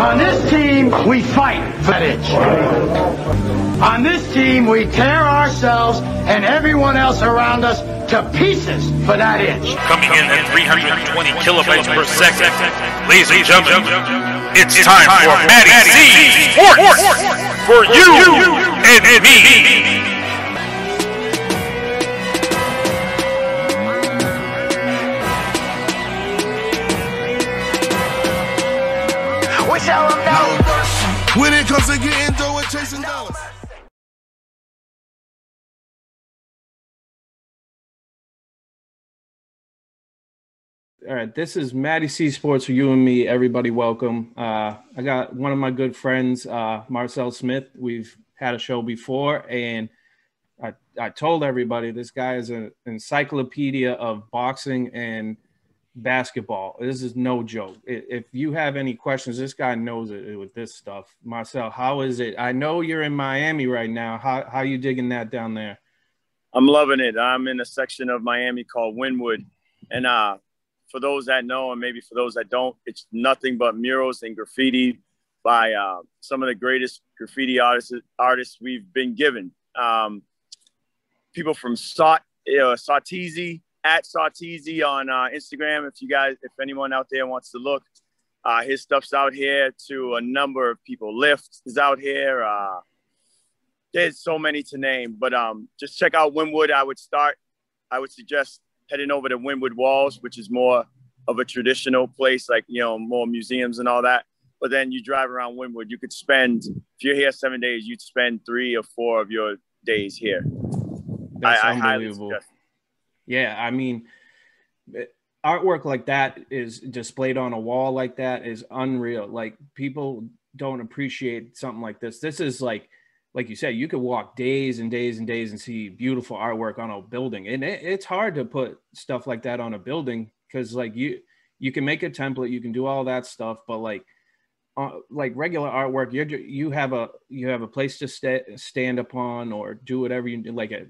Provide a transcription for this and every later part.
On this team, we fight for that itch. On this team, we tear ourselves and everyone else around us to pieces for that itch. Coming in at 320 kilobytes per second. Ladies and gentlemen, it's time for Matty C Sports for you and me. We tell them no. When it comes to getting dough and chasing dollars. All right, this is Matty C Sports for you and me. Everybody, welcome. I got one of my good friends, Marcel Smith. We've had a show before, and I told everybody this guy is an encyclopedia of boxing and basketball. This is no joke. If you have any questions, this guy knows it with this stuff. Marcel, how is it? I know you're in Miami right now. How you digging that down there? I'm loving it. I'm in a section of Miami called Wynwood, and for those that know, and maybe for those that don't, it's nothing but murals and graffiti by some of the greatest graffiti artists we've been given. People from Sarteezy, at Sarteezy on Instagram. If anyone out there wants to look, his stuff's out here. To a number of people, Lyft is out here. There's so many to name, but just check out Wynwood. I would suggest heading over to Wynwood Walls, which is more of a traditional place, like, more museums and all that. But then you drive around Wynwood, you could spend, if you're here 7 days, you'd spend 3 or 4 of your days here. That's unbelievable. Yeah, I mean, artwork like that is displayed on a wall like that is unreal. Like, people don't appreciate something like this. This is like you said, you could walk days and days and days and see beautiful artwork on a building. And it's hard to put stuff like that on a building because, like, you can make a template, you can do all that stuff, but like regular artwork, you have a place to stand upon or do whatever you do, like a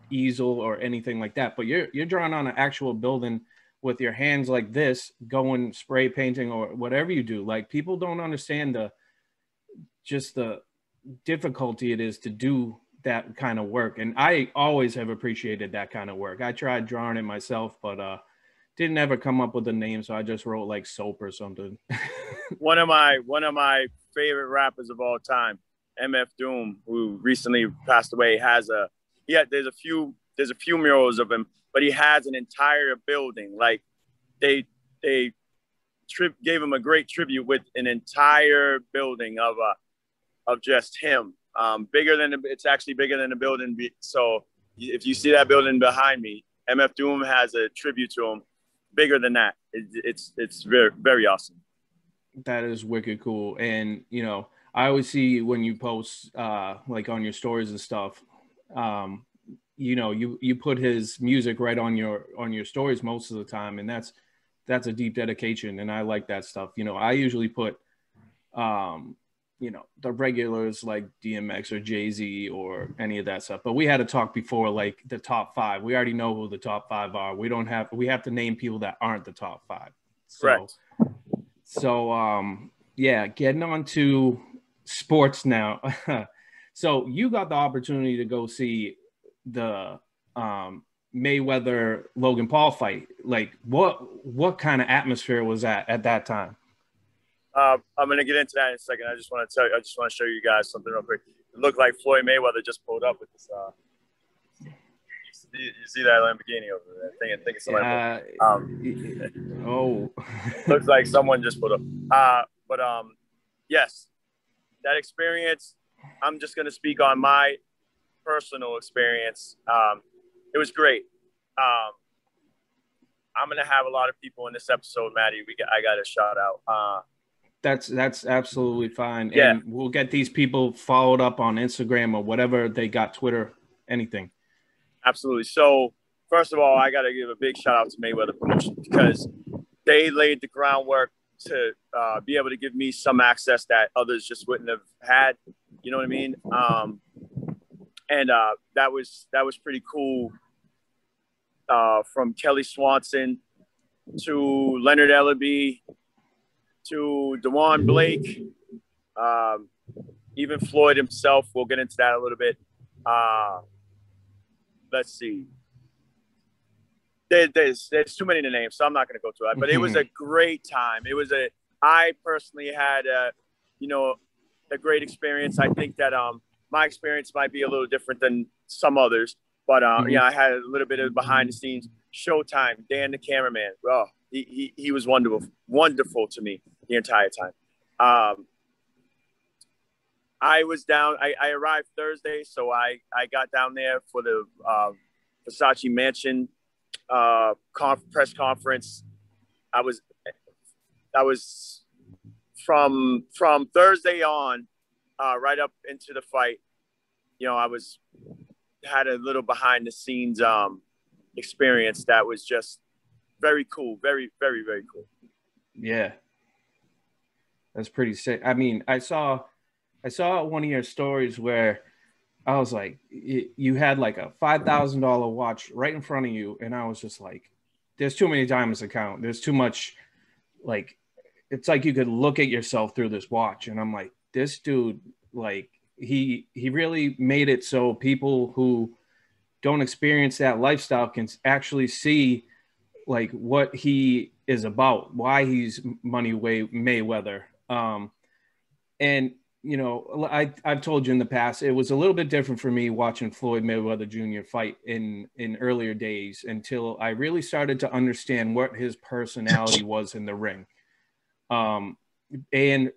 easel or anything like that. But you're drawing on an actual building with your hands like this, going spray painting or whatever you do. Like, people don't understand the difficulty it is to do that kind of work, and I always have appreciated that kind of work. I tried drawing it myself, but didn't ever come up with a name, so I just wrote like Soap or something. one of my favorite rappers of all time, MF Doom, who recently passed away, there's a few murals of him, but he has an entire building. Like, they gave him a great tribute with an entire building of just him. It's actually bigger than the building. So if you see that building behind me, MF Doom has a tribute to him bigger than that. It's very, very awesome. That is wicked cool. And, I always see when you post like on your stories and stuff, you put his music right on your stories most of the time. And that's a deep dedication. And I like that stuff. I usually put, the regulars like DMX or Jay-Z or any of that stuff. But we had to talk before, like the top 5. We already know who the top 5 are. We have to name people that aren't the top 5. Correct. So yeah, getting on to sports now. So you got the opportunity to go see the Mayweather Logan Paul fight. Like, what kind of atmosphere was that at that time? I'm going to get into that in a second. I just want to show you guys something real quick. It looked like Floyd Mayweather just pulled up with this. You see that Lamborghini over there? I think it's somebody. Oh. Looks like someone just pulled up. But yes, that experience, I'm just going to speak on my personal experience. It was great. I'm going to have a lot of people in this episode, Matty. I got a shout out. That's absolutely fine. Yeah. And we'll get these people followed up on Instagram or whatever they got, Twitter, anything. Absolutely. So first of all, I got to give a big shout out to Mayweather Promotions because they laid the groundwork to be able to give me some access that others just wouldn't have had. You know what I mean? And that was pretty cool. From Kelly Swanson to Leonard Ellaby to Dewan Blake, even Floyd himself. We'll get into that a little bit. Let's see. There's too many to name, so I'm not going to go through that. But it was a great time. I personally had a great experience. I think that my experience might be a little different than some others, but I had a little bit of behind the scenes. Showtime, Dan the cameraman. Oh, he was wonderful to me the entire time. I was down. I arrived Thursday, so I got down there for the Versace Mansion press conference. I was from Thursday on, right up into the fight. I had a little behind the scenes experience that was just very cool, very, very, very cool. Yeah, that's pretty sick. I mean, I saw one of your stories where I was like, you had like a $5,000 watch right in front of you, and I was just like, there's too many diamonds to count. There's too much, like, it's like you could look at yourself through this watch, and I'm like, this dude, like, he really made it so people who don't experience that lifestyle can actually see like what he is about, why he's Mayweather. And I've told you in the past, it was a little bit different for me watching Floyd Mayweather Jr. fight in earlier days until I really started to understand what his personality was in the ring, and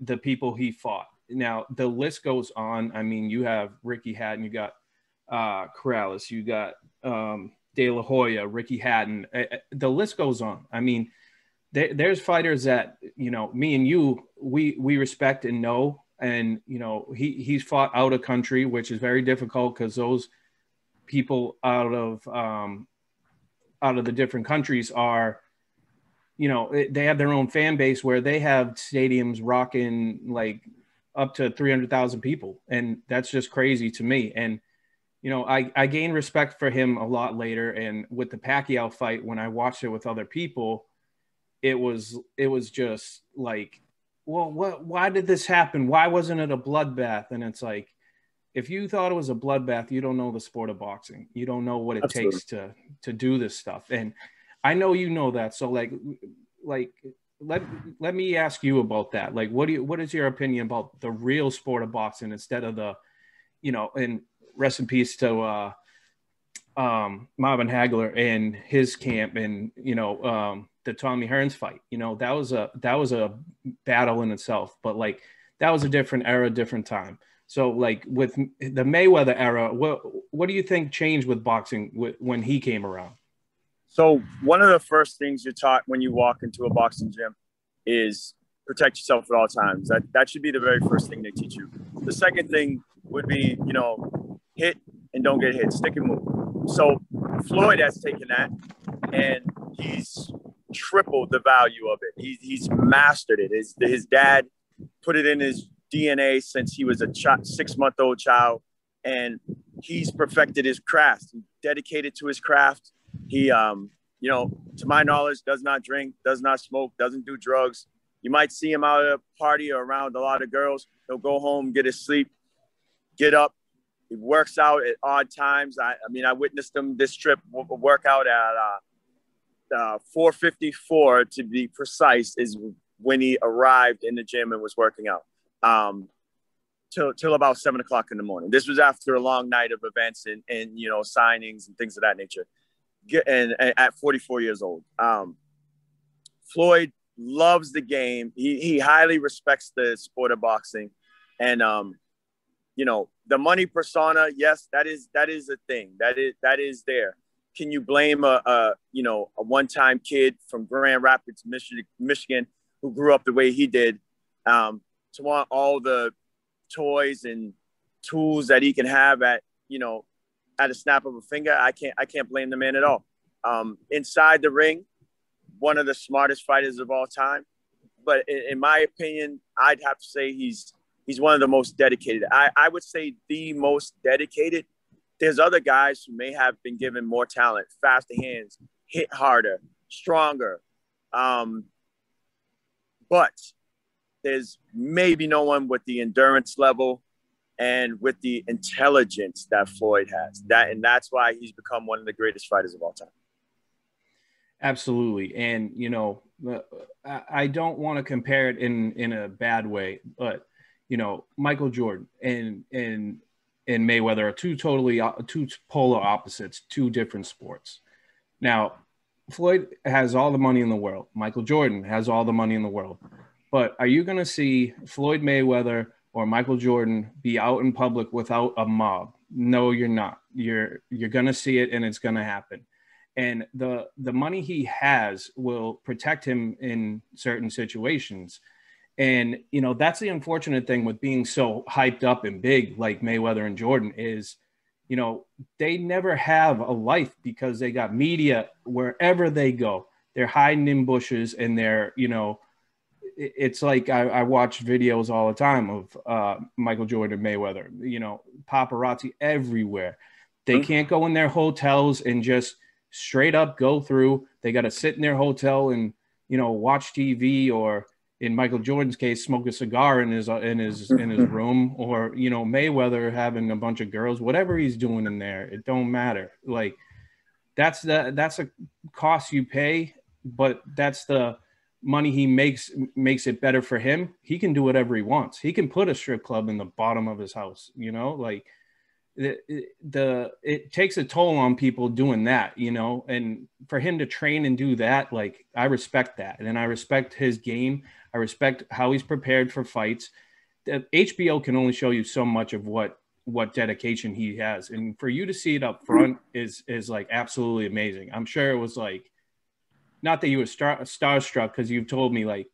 the people he fought. Now, the list goes on. I mean, you have Ricky Hatton, you got Corrales, you got De La Hoya, Ricky Hatton. The list goes on. I mean, there's fighters that, me and you, we respect and know. And, he's fought out of country, which is very difficult because those people out of the different countries are, they have their own fan base where they have stadiums rocking like up to 300,000 people. And that's just crazy to me. And, I gained respect for him a lot later. And with the Pacquiao fight, when I watched it with other people, it was just like, well, why did this happen? Why wasn't it a bloodbath? And it's like, if you thought it was a bloodbath, you don't know the sport of boxing. You don't know what it takes to do this stuff. And I know you know that. So like let me ask you about that. Like, what is your opinion about the real sport of boxing instead of the, and rest in peace to Marvin Hagler and his camp and, the Tommy Hearns fight, that was a battle in itself, but like, that was a different era, different time. So like with the Mayweather era, what do you think changed with boxing when he came around? So one of the first things you're taught when you walk into a boxing gym is protect yourself at all times. That should be the very first thing they teach you. The second thing would be, hit and don't get hit, stick and move. So Floyd has taken that and he's tripled the value of it. He's mastered it. His dad put it in his DNA since he was a 6-month-old child, and he's perfected his craft. He's dedicated to his craft. He, to my knowledge, does not drink, does not smoke, doesn't do drugs. You might see him out at a party or around a lot of girls. He'll go home, get his sleep, get up. He works out at odd times. I witnessed him this trip work out at 4:54 to be precise is when he arrived in the gym and was working out till about 7 o'clock in the morning. This was after a long night of events and signings and things of that nature. And at 44 years old, Floyd loves the game. He highly respects the sport of boxing, and the money persona. Yes, that is a thing. That is there. Can you blame a one-time kid from Grand Rapids, Michigan, who grew up the way he did, to want all the toys and tools that he can have at a snap of a finger? I can't blame the man at all. Inside the ring, one of the smartest fighters of all time. But in my opinion, I'd have to say he's one of the most dedicated. I would say the most dedicated. There's other guys who may have been given more talent, faster hands, hit harder, stronger. But there's maybe no one with the endurance level and with the intelligence that Floyd has. That's why he's become one of the greatest fighters of all time. Absolutely. And, you know, I don't want to compare it in a bad way, but, you know, Michael Jordan and Mayweather are two polar opposites, two different sports. Now, Floyd has all the money in the world. Michael Jordan has all the money in the world. But are you going to see Floyd Mayweather or Michael Jordan be out in public without a mob? No, you're not. You're going to see it, and it's going to happen. And the money he has will protect him in certain situations. And, you know, that's the unfortunate thing with being so hyped up and big like Mayweather and Jordan is, you know, they never have a life because they got media wherever they go. They're hiding in bushes and they're, you know, it's like I watch videos all the time of Michael Jordan and Mayweather, you know, paparazzi everywhere. They can't go in their hotels and just straight up go through. They got to sit in their hotel and, you know, watch TV, or in Michael Jordan's case, smoke a cigar in his room, or, you know, Mayweather having a bunch of girls, whatever he's doing in there, it don't matter. Like that's a cost you pay, but that's the money he makes it better for him. He can do whatever he wants. He can put a strip club in the bottom of his house, you know, like it takes a toll on people doing that, you know, and for him to train and do that, like, I respect that. And I respect his game. I respect how he's prepared for fights. The HBO can only show you so much of what dedication he has. And for you to see it up front is like absolutely amazing. I'm sure it was like, not that you were starstruck, because you've told me, like,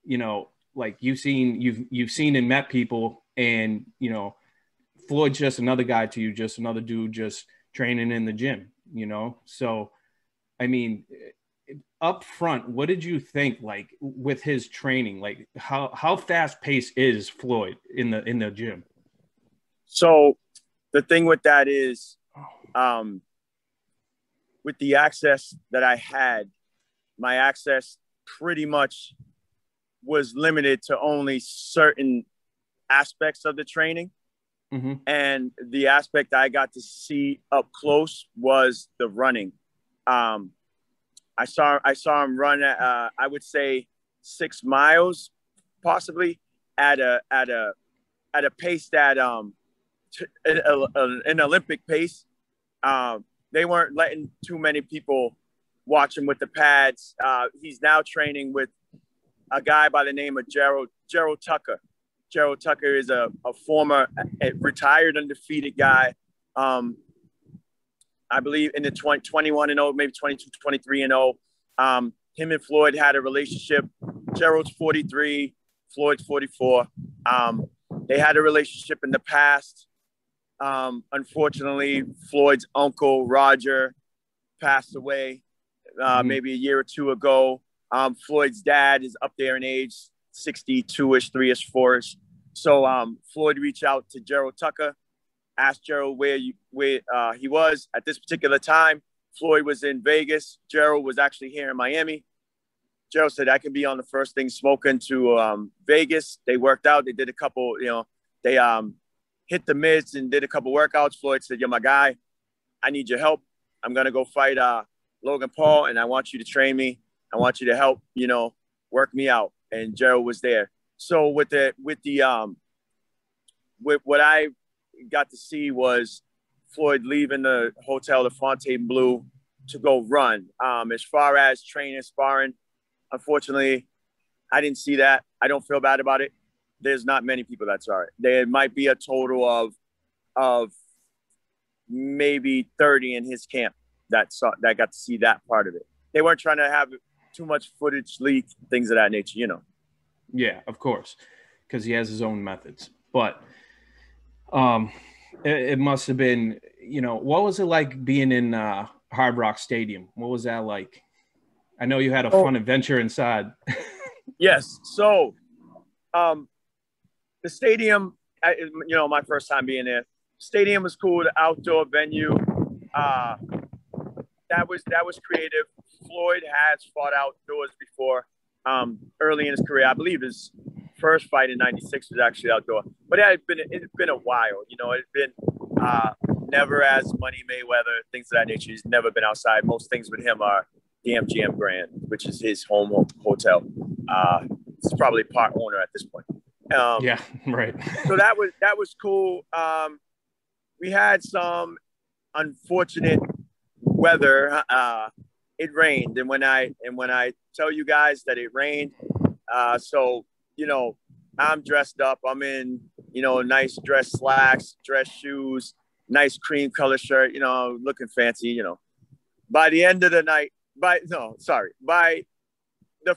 you know, like you've seen and met people, and, you know, Floyd's just another guy to you, just another dude just training in the gym, you know? So, I mean, up front, what did you think, like, with his training? Like, how fast paced is Floyd in the gym? So the thing with that is, with the access that I had, my access pretty much was limited to only certain aspects of the training. Mm-hmm. And the aspect I got to see up close was the running. I saw him run at, I would say 6 miles, possibly at a pace that, an Olympic pace. They weren't letting too many people watch him with the pads. He's now training with a guy by the name of Gerald Tucker. Gerald Tucker is a former retired undefeated guy. I believe in the 21-0, maybe 22, 23-0. Him and Floyd had a relationship. Gerald's 43, Floyd's 44. They had a relationship in the past. Unfortunately, Floyd's uncle, Roger, passed away maybe a year or two ago. Floyd's dad is up there in age, 62-ish, 3-ish, 4-ish. So Floyd reached out to Gerald Tucker, asked Gerald where he was at this particular time. Floyd was in Vegas. Gerald was actually here in Miami. Gerald said, I can be on the first thing smoking to Vegas. They worked out. They did a couple, you know, they hit the mids and did a couple workouts. Floyd said, you're my guy. I need your help. I'm going to go fight Logan Paul, and I want you to train me. I want you to help, you know, work me out. And Gerald was there. So with what I got to see was Floyd leaving the hotel, the Fontainebleau, to go run. As far as training, sparring, unfortunately, I didn't see that. I don't feel bad about it. There's not many people that saw it. There might be a total of maybe 30 in his camp that got to see that part of it. They weren't trying to have too much footage leaked, things of that nature, you know. Yeah, of course, because he has his own methods. But it must have been, you know, what was it like being in Hard Rock Stadium? What was that like? I know you had a fun adventure inside. Yes. So the stadium, you know, my first time being there, stadium was cool. The outdoor venue, that was creative. Floyd has fought outdoors before. Early in his career, I believe his first fight in '96 was actually outdoor, but it's been a while. You know, it's been never as Money Mayweather, things of that nature. He's never been outside. Most things with him are the MGM Grand, which is his home hotel. He's probably part owner at this point. Yeah, right. So that was cool. We had some unfortunate weather. It rained, and when I tell you guys that it rained, so you know, I'm dressed up. I'm in, you know, nice dress slacks, dress shoes, nice cream color shirt. You know, looking fancy. You know, by the end of the night, by the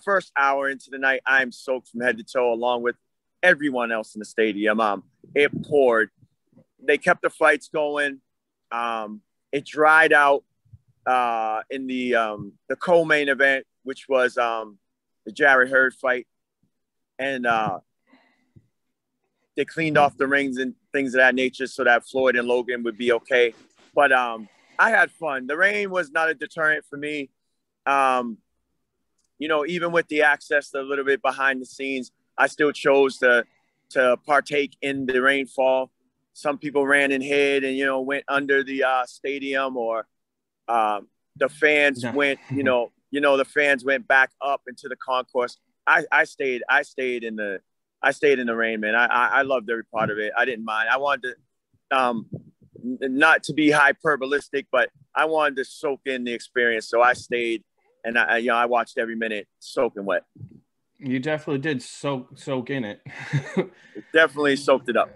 first hour into the night, I'm soaked from head to toe, along with everyone else in the stadium. It poured. They kept the fights going. It dried out in the co-main event, which was the Jarrett Hurd fight, and they cleaned off the rings and things of that nature so that Floyd and Logan would be okay. But I had fun. The rain was not a deterrent for me. You know, even with the access a little bit behind the scenes, I still chose to partake in the rainfall. Some people ran and hid and, you know, went under the stadium, or the fans went, the fans went back up into the concourse. I stayed in the rain, man. I loved every part of it. I didn't mind. I wanted to, not to be hyperbolistic, but I wanted to soak in the experience. So I stayed, and I watched every minute soaking wet. You definitely did soak in it. It definitely soaked it up.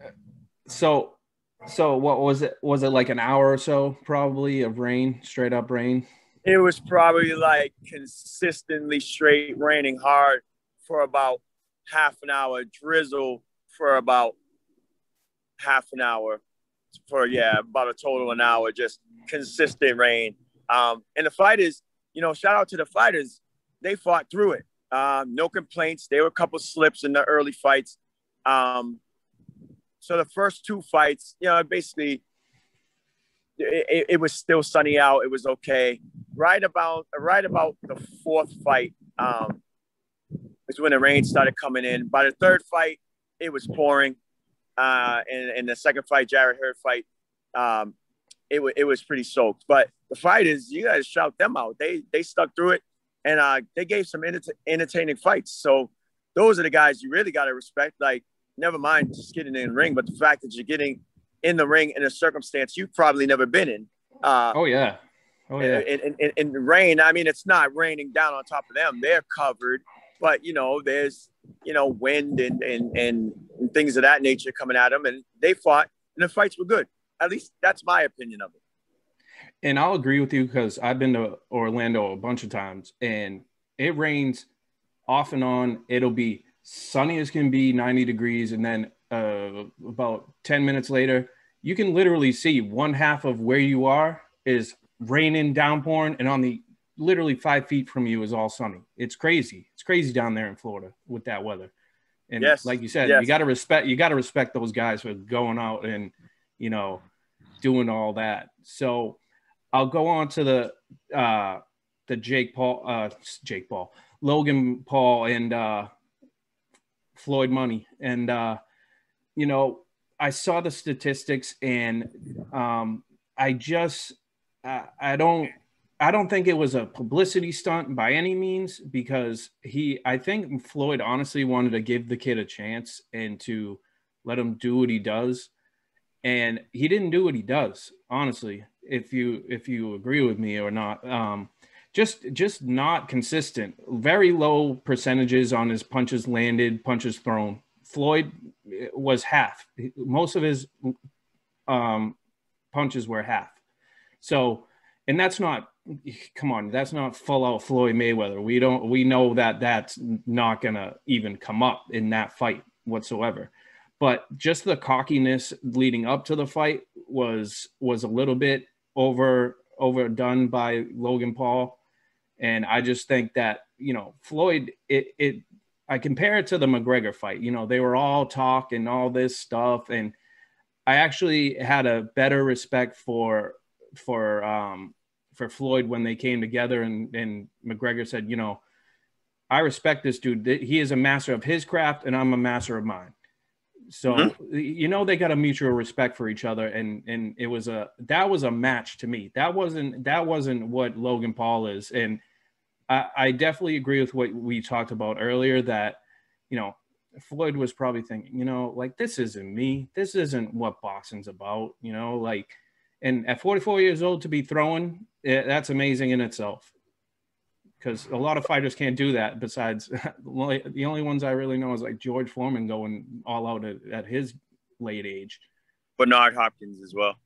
So what was it? Was it like an hour or so probably of rain, straight up rain? It was probably like consistently straight raining hard for about half an hour, drizzle for about half an hour, about a total of an hour, just consistent rain. And the fighters, you know, shout out to the fighters. They fought through it. No complaints. There were a couple slips in the early fights. So the first two fights, you know, basically it was still sunny out. It was okay. Right about the fourth fight is when the rain started coming in. By the third fight, it was pouring. And the second fight, Jarrett Hurd fight, it was pretty soaked. But the fighters, you guys shout them out. They stuck through it, and they gave some entertaining fights. So those are the guys you really got to respect. Like, never mind just getting in the ring, but the fact that you're getting in the ring in a circumstance you've probably never been in. Oh yeah. In the rain, I mean, it's not raining down on top of them. They're covered, but, you know, there's, you know, wind and things of that nature coming at them, and they fought, and the fights were good. At least that's my opinion of it. And I'll agree with you, because I've been to Orlando a bunch of times, and it rains off and on. It'll be sunny as can be, 90 degrees, and then about 10 minutes later, you can literally see one half of where you are is raining, downpouring, and on the literally 5 feet from you is all sunny. It's crazy. It's crazy down there in Florida with that weather. And yes, like you said, yes, you got to respect those guys for going out and, you know, doing all that. So I'll go on to the Logan Paul and Floyd Money. And, you know, I saw the statistics, and I don't think it was a publicity stunt by any means, because I think Floyd honestly wanted to give the kid a chance and to let him do what he does. And he didn't do what he does, honestly, if you agree with me or not. Just not consistent. Very low percentages on his punches landed, punches thrown. Floyd was half. Most of his punches were half. So, and that's not full out Floyd Mayweather. We know that that's not gonna even come up in that fight whatsoever. But just the cockiness leading up to the fight was a little bit overdone by Logan Paul. And I just think that, you know, Floyd, I compare it to the McGregor fight. You know, they were all talk and all this stuff, and I actually had a better respect for Floyd when they came together, and McGregor said, you know, I respect this dude. He is a master of his craft, and I'm a master of mine. So, you know, they got a mutual respect for each other. And that was a match to me. That wasn't what Logan Paul is. And I definitely agree with what we talked about earlier, that, you know, Floyd was probably thinking, you know, like, this isn't me. This isn't what boxing's about, you know, like, and at 44 years old to be throwing, that's amazing in itself. Because a lot of fighters can't do that. Besides, the only ones I really know is like George Foreman going all out at his late age. Bernard Hopkins as well.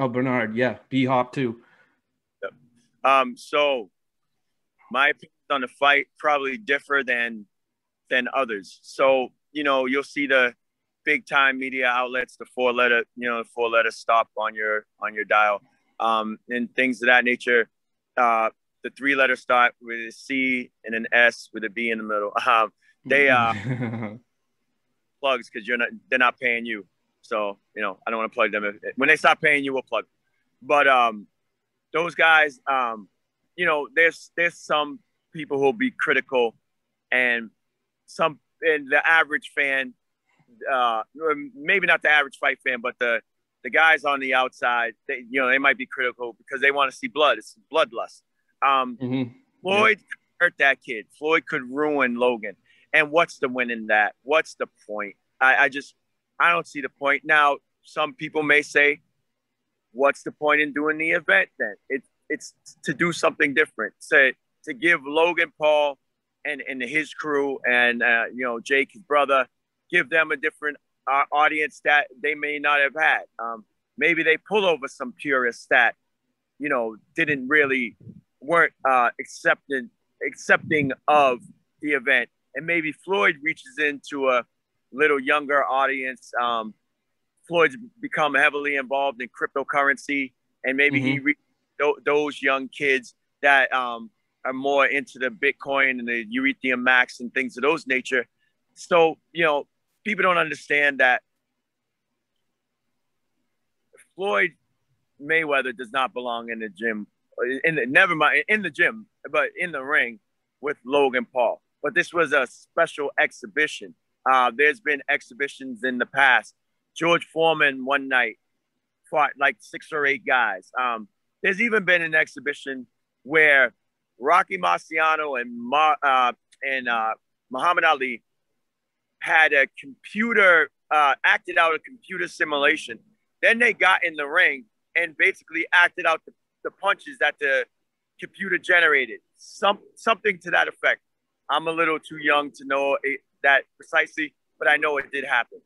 Oh, Bernard, yeah, B-Hop too. Yep. So my opinions on the fight probably differ than others. So, you know, you'll see the big time media outlets, the four letter stop on your dial, and things of that nature. The 3-letter start with a C and an S with a B in the middle. They plugs because they're not paying you. So, you know, I don't want to plug them. When they stop paying you, we'll plug. But those guys, you know, there's some people who'll be critical, and the average fan, maybe not the average fight fan, but the guys on the outside, they might be critical because they want to see blood. It's bloodlust. Floyd hurt that kid. Floyd could ruin Logan. And what's the win in that? What's the point? I don't see the point. Now, some people may say, what's the point in doing the event then? It's to do something different. To give Logan Paul and his crew and, you know, Jake, his brother, give them a different audience that they may not have had. Maybe they pull over some purists that, you know, weren't accepting of the event, and maybe Floyd reaches into a little younger audience. Floyd's become heavily involved in cryptocurrency, and maybe he reached those young kids that are more into the Bitcoin and the Ethereum Max and things of those nature. So, you know, people don't understand that Floyd Mayweather does not belong in the gym. Never mind in the gym, but in the ring with Logan Paul. But this was a special exhibition. There's been exhibitions in the past. George Foreman one night fought like 6 or 8 guys. There's even been an exhibition where Rocky Marciano and Muhammad Ali had a computer acted out a computer simulation. Then they got in the ring and basically acted out the punches that the computer generated, something to that effect. I'm a little too young to know that precisely, but I know it did happen.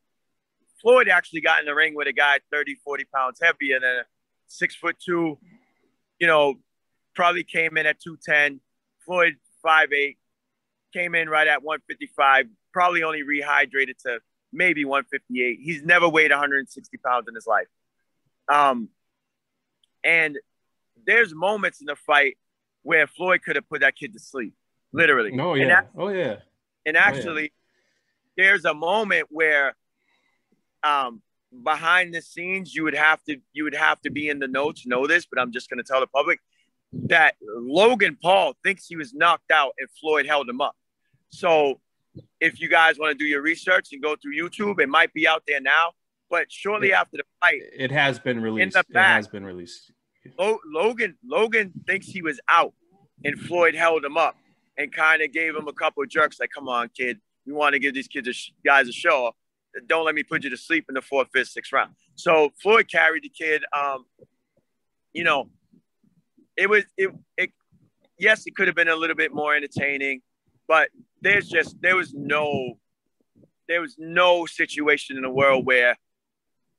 Floyd actually got in the ring with a guy 30, 40 pounds heavier than a 6'2", you know, probably came in at 210. Floyd 5'8", came in right at 155, probably only rehydrated to maybe 158. He's never weighed 160 pounds in his life. And there's moments in the fight where Floyd could have put that kid to sleep, literally. Oh, yeah. And actually, there's a moment where behind the scenes, you would have to be in the know to know this, but I'm just going to tell the public that Logan Paul thinks he was knocked out and Floyd held him up. So if you guys want to do your research and go through YouTube, it might be out there now. But shortly after the fight, it has been released. Logan thinks he was out, and Floyd held him up and kind of gave him a couple of jerks, like, "Come on, kid, we want to give these guys a show. Don't let me put you to sleep in the 4th, 5th, 6th round." So Floyd carried the kid. You know, yes, it could have been a little bit more entertaining, but there was no situation in the world where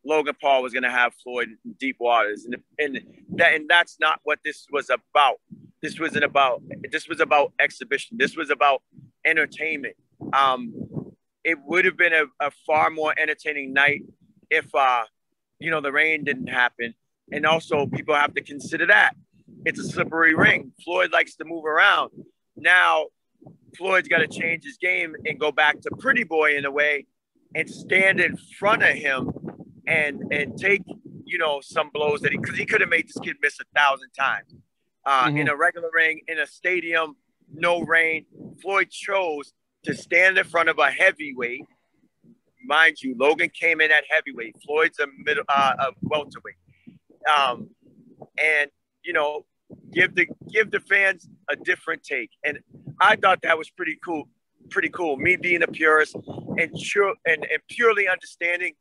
Logan Paul was going to have Floyd in deep waters, and that's not what this was about. This was about exhibition. This was about entertainment. It would have been a far more entertaining night if the rain didn't happen. And also, people have to consider that it's a slippery ring. Floyd likes to move around. Now, Floyd's got to change his game and go back to pretty boy in a way, and stand in front of him and take, some blows because he could have made this kid miss 1,000 times in a regular ring, in a stadium, no rain. Floyd chose to stand in front of a heavyweight. Mind you, Logan came in at heavyweight. Floyd's a welterweight. And you know, give the fans a different take. And I thought that was pretty cool. Pretty cool. Me being a purist and purely understanding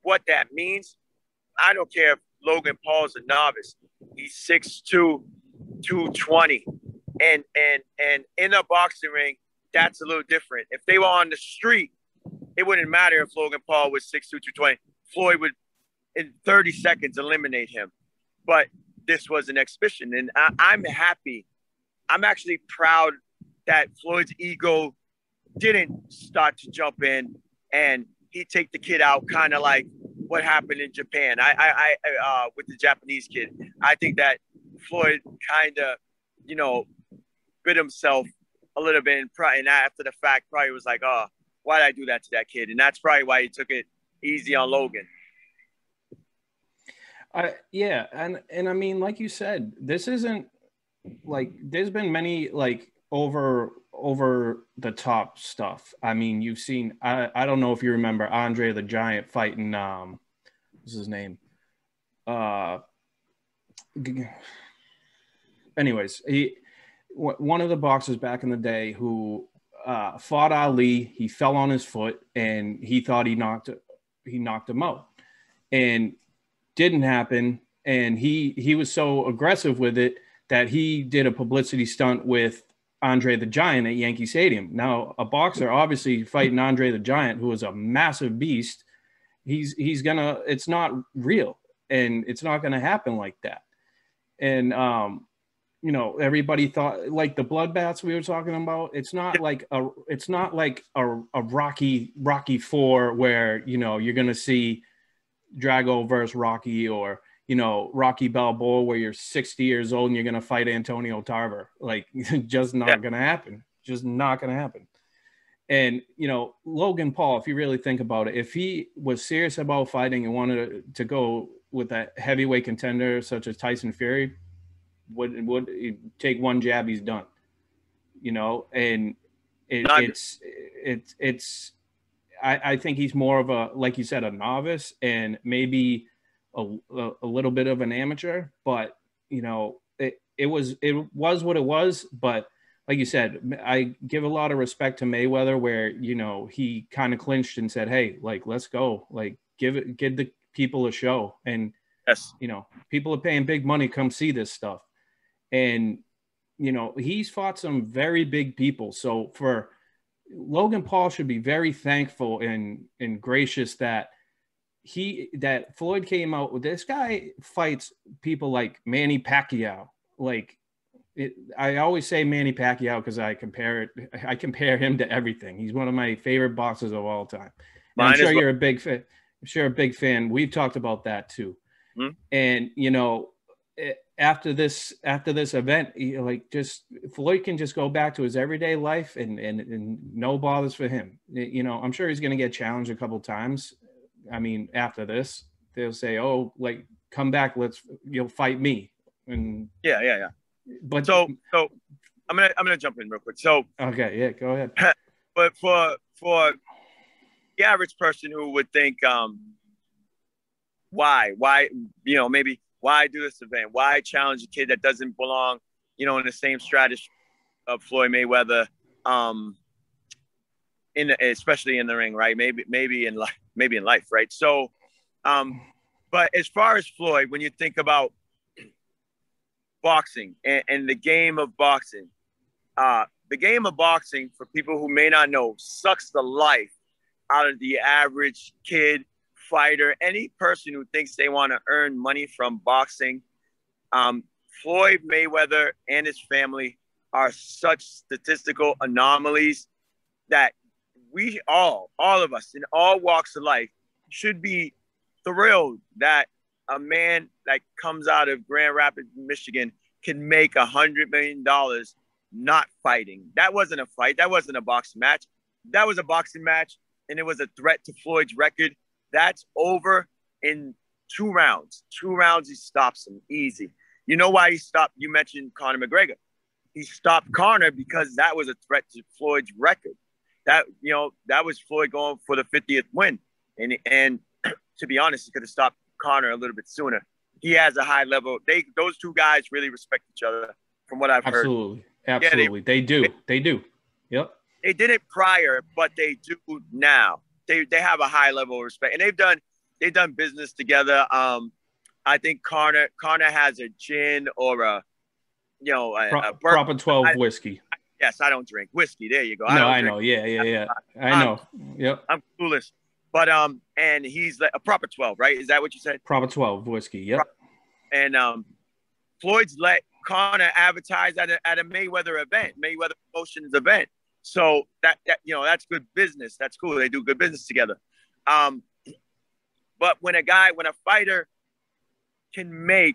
what that means. I don't care if Logan Paul's a novice. He's 6'2", 220. And in a boxing ring, that's a little different. If they were on the street, it wouldn't matter if Logan Paul was 6'2", 220. Floyd would, in 30 seconds, eliminate him. But this was an exhibition, and I'm happy. I'm actually proud that Floyd's ego didn't start to jump in and he take the kid out, kind of like what happened in Japan. I with the Japanese kid. I think that Floyd kind of, you know, bit himself a little bit, and after the fact, probably was like, oh, why did I do that to that kid? And that's probably why he took it easy on Logan. Yeah, and I mean, like you said, this isn't like, there's been many like over the top stuff. I mean, you've seen, I don't know if you remember Andre the Giant fighting what's his name? Anyways, one of the boxers back in the day who fought Ali. He fell on his foot and he thought he knocked him out, and didn't happen. And he was so aggressive with it that he did a publicity stunt with Andre the Giant at Yankee Stadium. Now, a boxer obviously fighting Andre the Giant, who is a massive beast, it's not real, and it's not gonna happen like that. And you know, everybody thought, like the bloodbaths we were talking about, it's not like a Rocky IV where, you know, you're gonna see Drago versus Rocky, or, you know, Rocky Balboa where you're 60 years old and you're going to fight Antonio Tarver. Like, just not going to happen. Just not going to happen. And, you know, Logan Paul, if you really think about it, if he was serious about fighting and wanted to go with a heavyweight contender such as Tyson Fury, would take one jab, he's done. You know, and I think he's more of a, like you said, a novice, and maybe a little bit of an amateur, but, you know, it was what it was. But like you said, I give a lot of respect to Mayweather, where, you know, he kind of clinched and said, hey, like, let's go, like, give the people a show. And, yes, you know, people are paying big money, come see this stuff. And, you know, he's fought some very big people. So for Logan Paul should be very thankful and gracious that Floyd came out with this. Guy fights people like Manny Pacquiao. Like, I always say Manny Pacquiao because I compare him to everything. He's one of my favorite boxers of all time. I'm sure you're a big fan. I'm sure a big fan. We've talked about that too. Mm-hmm. And, you know, after this event, like, just Floyd can just go back to his everyday life and no bothers for him. You know, I'm sure he's going to get challenged a couple times. I mean, after this, they'll say, "Oh, like, come back, you'll fight me." And yeah. But so I'm gonna jump in real quick. So okay, yeah, go ahead. But for the average person who would think, why, you know, maybe, why do this event? Why challenge a kid that doesn't belong, you know, in the same strategy of Floyd Mayweather, especially in the ring, right? Maybe in life, right? So, but as far as Floyd, when you think about boxing and the game of boxing, for people who may not know, sucks the life out of the average kid, fighter, any person who thinks they want to earn money from boxing. Floyd Mayweather and his family are such statistical anomalies that we all of us in all walks of life should be thrilled that a man that comes out of Grand Rapids, Michigan, can make $100 million not fighting. That wasn't a fight. That wasn't a boxing match. That was a boxing match, and it was a threat to Floyd's record. That's over in 2 rounds. 2 rounds, he stops him easy. You know why he stopped? You mentioned Conor McGregor. he stopped Conor because that was a threat to Floyd's record. That was Floyd going for the 50th win, and to be honest, he could have stopped Conor a little bit sooner. He has a high level. Those two guys really respect each other, from what I've heard. Absolutely, they do. Yep. They didn't prior, but they do now. They have a high level of respect, and they've done business together. I think Conor has a gin or a Proper 12 whiskey. Yes, I don't drink whiskey. There you go. I know. Yeah. I know. Yep. I'm foolish. But and he's like a proper 12, right? Is that what you said? Proper 12 whiskey. Yep. And Floyd's let Conor advertise at a Mayweather event, Mayweather Promotions event. So that that's good business. That's cool. They do good business together. But when a fighter can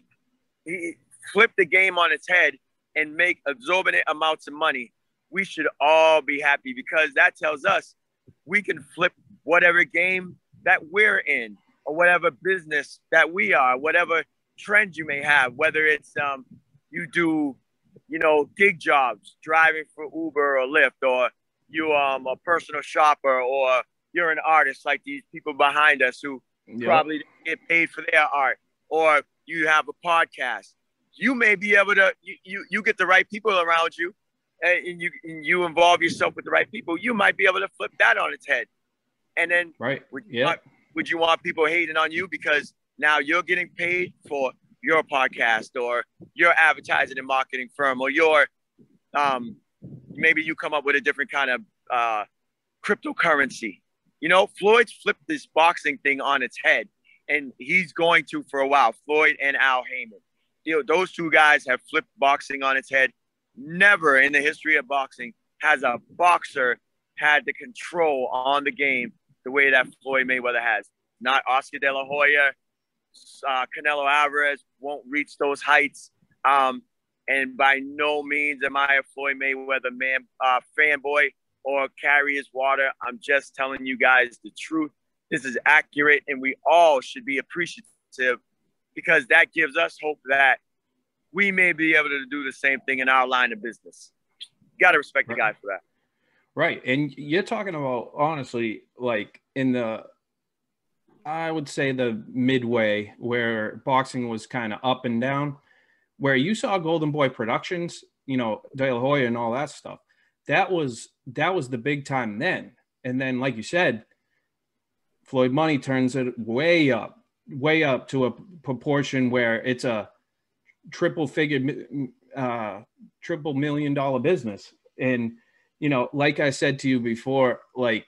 flip the game on its head and make exorbitant amounts of money, we should all be happy, because that tells us we can flip whatever game that we're in, or whatever business that we are, whatever trend you may have, whether it's you do gig jobs, driving for Uber or Lyft, or you a personal shopper, or you're an artist like these people behind us who probably get paid for their art, or you have a podcast. You may be able to you get the right people around you, and you involve yourself with the right people. You might be able to flip that on its head. And then would you want people hating on you because now you're getting paid for your podcast, or your advertising and marketing firm, or your maybe you come up with a different kind of cryptocurrency. Floyd's flipped this boxing thing on its head, and he's going to for a while. Floyd and Al Heyman, those two guys have flipped boxing on its head. Never in the history of boxing has a boxer had the control on the game the way that Floyd Mayweather has. Not Oscar De La Hoya, Canelo Alvarez won't reach those heights. And by no means am I a Floyd Mayweather fanboy or carry his water. I'm just telling you guys the truth. This is accurate, and we all should be appreciative, because that gives us hope that we may be able to do the same thing in our line of business. You got to respect the guy for that. Right. And you're talking about, honestly, like I would say the midway where boxing was kind of up and down, where you saw Golden Boy Productions, De La Hoya and all that stuff. That was the big time then. And then, like you said, Floyd Money turns it way up to a proportion where it's a triple million dollar business. And, like I said to you before, like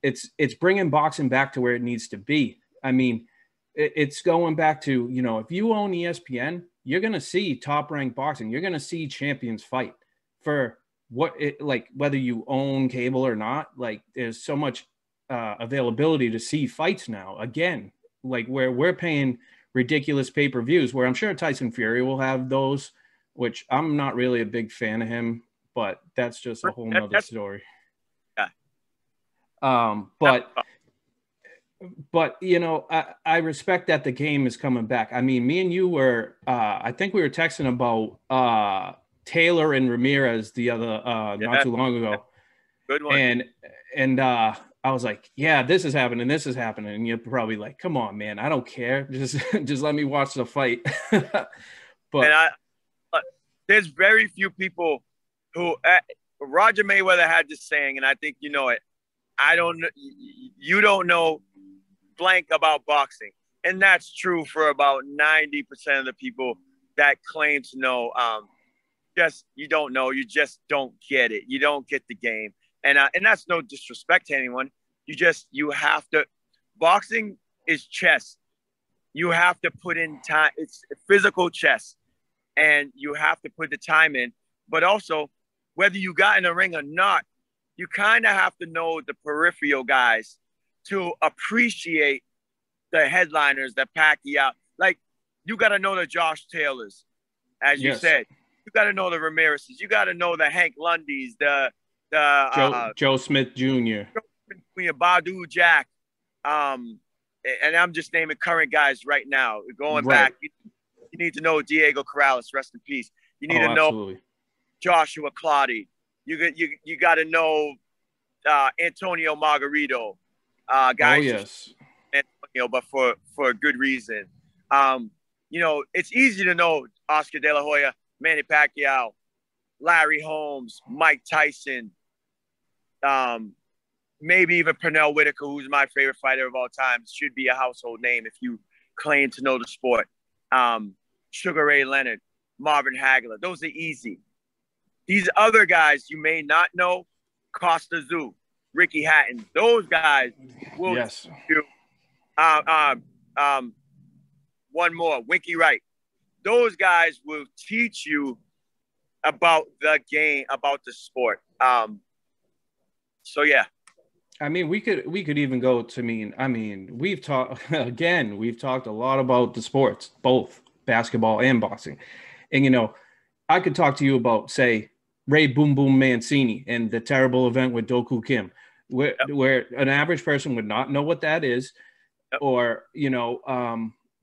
it's bringing boxing back to where it needs to be. I mean, it's going back to, if you own ESPN, you're going to see top ranked boxing. You're going to see champions fight for whether you own cable or not. Like, there's so much availability to see fights now, again, like where we're paying ridiculous pay-per-views, where I'm sure Tyson Fury will have those, which I'm not really a big fan of him, but that's just a whole nother story. Yeah. But I respect that the game is coming back. I mean, me and you were, I think we were texting about Taylor and Ramirez the other, not too long ago. Good one. And I was like, yeah, this is happening. And you're probably like, come on, man, I don't care. Just let me watch the fight. But there's very few people who Roger Mayweather had this saying, and I think you know it. You don't know blank about boxing. And that's true for about 90% of the people that claim to know. You don't know. You just don't get it. You don't get the game. And that's no disrespect to anyone. You have to. Boxing is chess. You have to put in time. It's physical chess, and you have to put the time in. But also, whether you got in a ring or not, you kind of have to know the peripheral guys to appreciate the headliners that pack you out. Like, you got to know the Josh Taylors, as you said. You got to know the Ramirez's. You got to know the Hank Lundys, the Joe Smith Jr. Badu Jack. And I'm just naming current guys right now. Going back, you need to know Diego Corrales, rest in peace. You need to know Joshua Clottey. You got to know Antonio Margarito. Guys, oh yes, Antonio, but for a good reason. It's easy to know Oscar De La Hoya, Manny Pacquiao, Larry Holmes, Mike Tyson, maybe even Pernell Whitaker, who's my favorite fighter of all time, should be a household name if you claim to know the sport. Sugar Ray Leonard, Marvin Hagler. Those are easy. These other guys you may not know, Costa Zoo, Ricky Hatton, those guys will yes. do. One more, Winky Wright. Those guys will teach you about the game, about the sport. So yeah. I mean, we could even go to we've talked a lot about the sports, both basketball and boxing. And I could talk to you about, say, Ray Boom Boom Mancini and the terrible event with Doku Kim, where an average person would not know what that is. Yep. Or,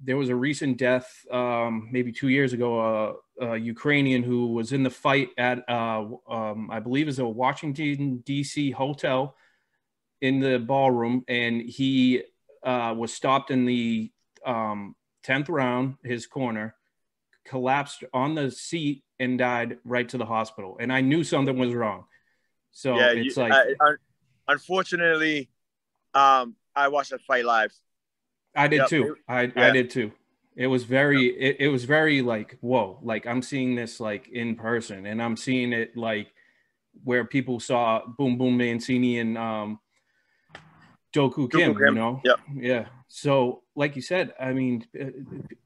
there was a recent death, maybe 2 years ago, a Ukrainian who was in the fight at, I believe is a Washington, D.C. hotel in the ballroom. And he was stopped in the 10th round, his corner, collapsed on the seat and died right to the hospital. And I knew something was wrong. So it's unfortunately, I watched that fight live. I did too. I did too. It was very, it was very like, whoa, like I'm seeing this like in person, and I'm seeing it like where people saw Boom Boom Mancini and Doku Kim, Yep. Yeah. So like you said, I mean,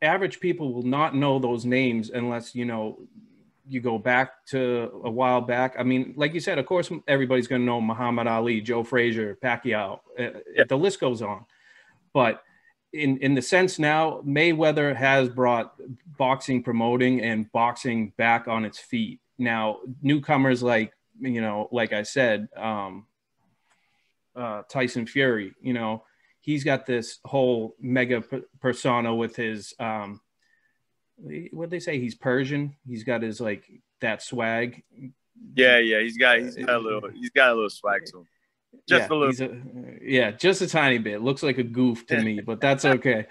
average people will not know those names unless, you go back to a while back. I mean, like you said, of course, everybody's going to know Muhammad Ali, Joe Frazier, Pacquiao. The list goes on. But in the sense now, Mayweather has brought boxing promoting and boxing back on its feet. Now, newcomers like I said, Tyson Fury, he's got this whole mega persona with his, what they say, he's Persian. He's got his like that swag. Yeah. He's got a little swag to him. Just a little. Just a tiny bit. Looks like a goof to me, but that's okay.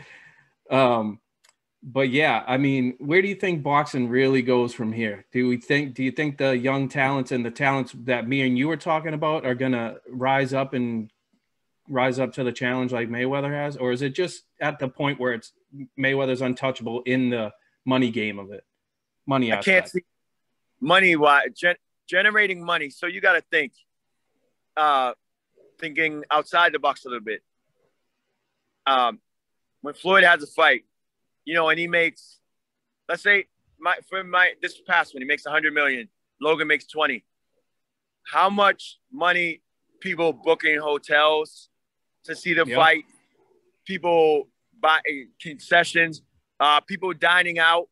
But yeah, I mean, where do you think boxing really goes from here? Do you think the young talents and the talents that me and you were talking about are gonna rise up to the challenge like Mayweather has, or is it just at the point where it's Mayweather's untouchable in the money game of it? Money aspect. I can't see money generating money. So you got to think, thinking outside the box a little bit. When Floyd has a fight, and he makes, let's say, this past one, he makes $100 million. Logan makes 20. How much money people booking hotels to see the fight? People buying concessions. People dining out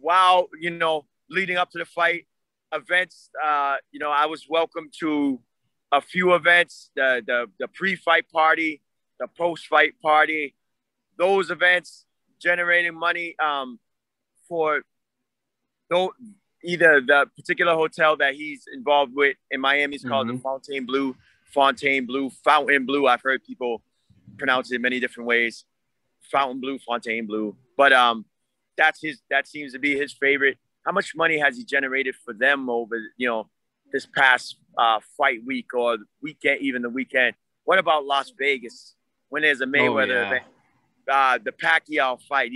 while, leading up to the fight. Events, I was welcome to a few events, the pre-fight party, the post-fight party. Those events generating money for either the particular hotel that he's involved with in Miami is called the Fountain Blue. I've heard people pronounce it many different ways. Fontaine Blue. But that seems to be his favorite. How much money has he generated for them over, this past fight week or weekend, even the weekend? What about Las Vegas when there's a Mayweather event? The Pacquiao fight,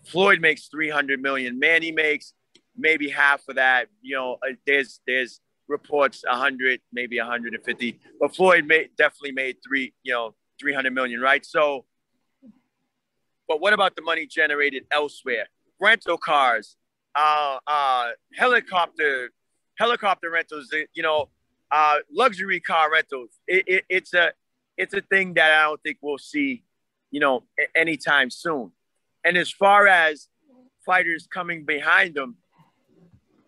Floyd makes $300 million. Manny makes maybe half of that. There's reports 100, maybe 150, but Floyd definitely made $300 million, right? So, but what about the money generated elsewhere? Rental cars, helicopter rentals, luxury car rentals. It's a thing that I don't think we'll see, anytime soon. And as far as fighters coming behind them,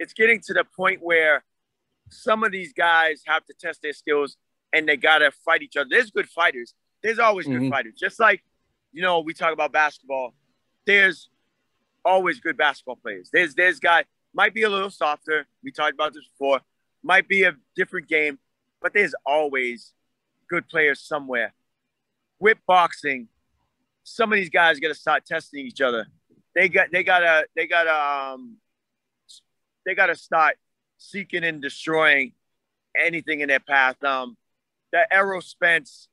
it's getting to the point where some of these guys have to test their skills and they got to fight each other. There's good fighters. There's always good fighters. Just like, we talk about basketball. There's always good basketball players. There's guys. Might be a little softer. We talked about this before. Might be a different game, but there's always good players somewhere. With boxing, some of these guys got to start testing each other. They gotta start seeking and destroying anything in their path. That Errol Spence,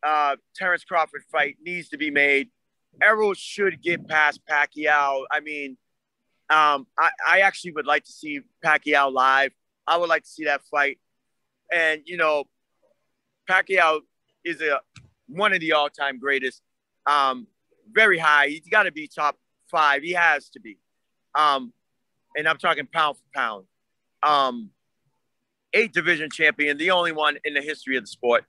Terrence Crawford fight needs to be made. Errol should get past Pacquiao. I mean, I actually would like to see Pacquiao live. I would like to see that fight. And, you know, Pacquiao is one of the all-time greatest. Very high. He's got to be top 5. He has to be. And I'm talking pound for pound. 8 division champion, the only one in the history of the sport.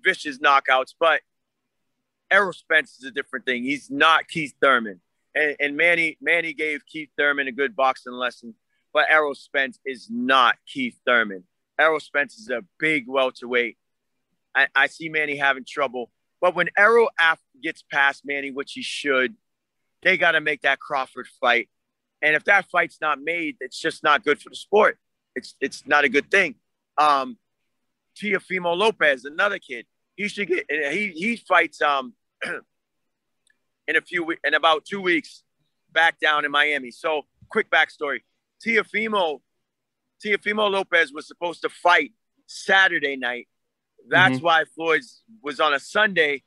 Vicious knockouts. But Errol Spence is a different thing. He's not Keith Thurman. And Manny gave Keith Thurman a good boxing lesson. But Errol Spence is not Keith Thurman. Errol Spence is a big welterweight. I see Manny having trouble. But when Errol gets past Manny, which he should, they got to make that Crawford fight. And if that fight's not made, it's just not good for the sport. It's not a good thing. Teofimo Lopez, another kid, he should get. He fights in about 2 weeks back down in Miami. So quick backstory: Teofimo Lopez was supposed to fight Saturday night. That's why Floyd's was on a Sunday,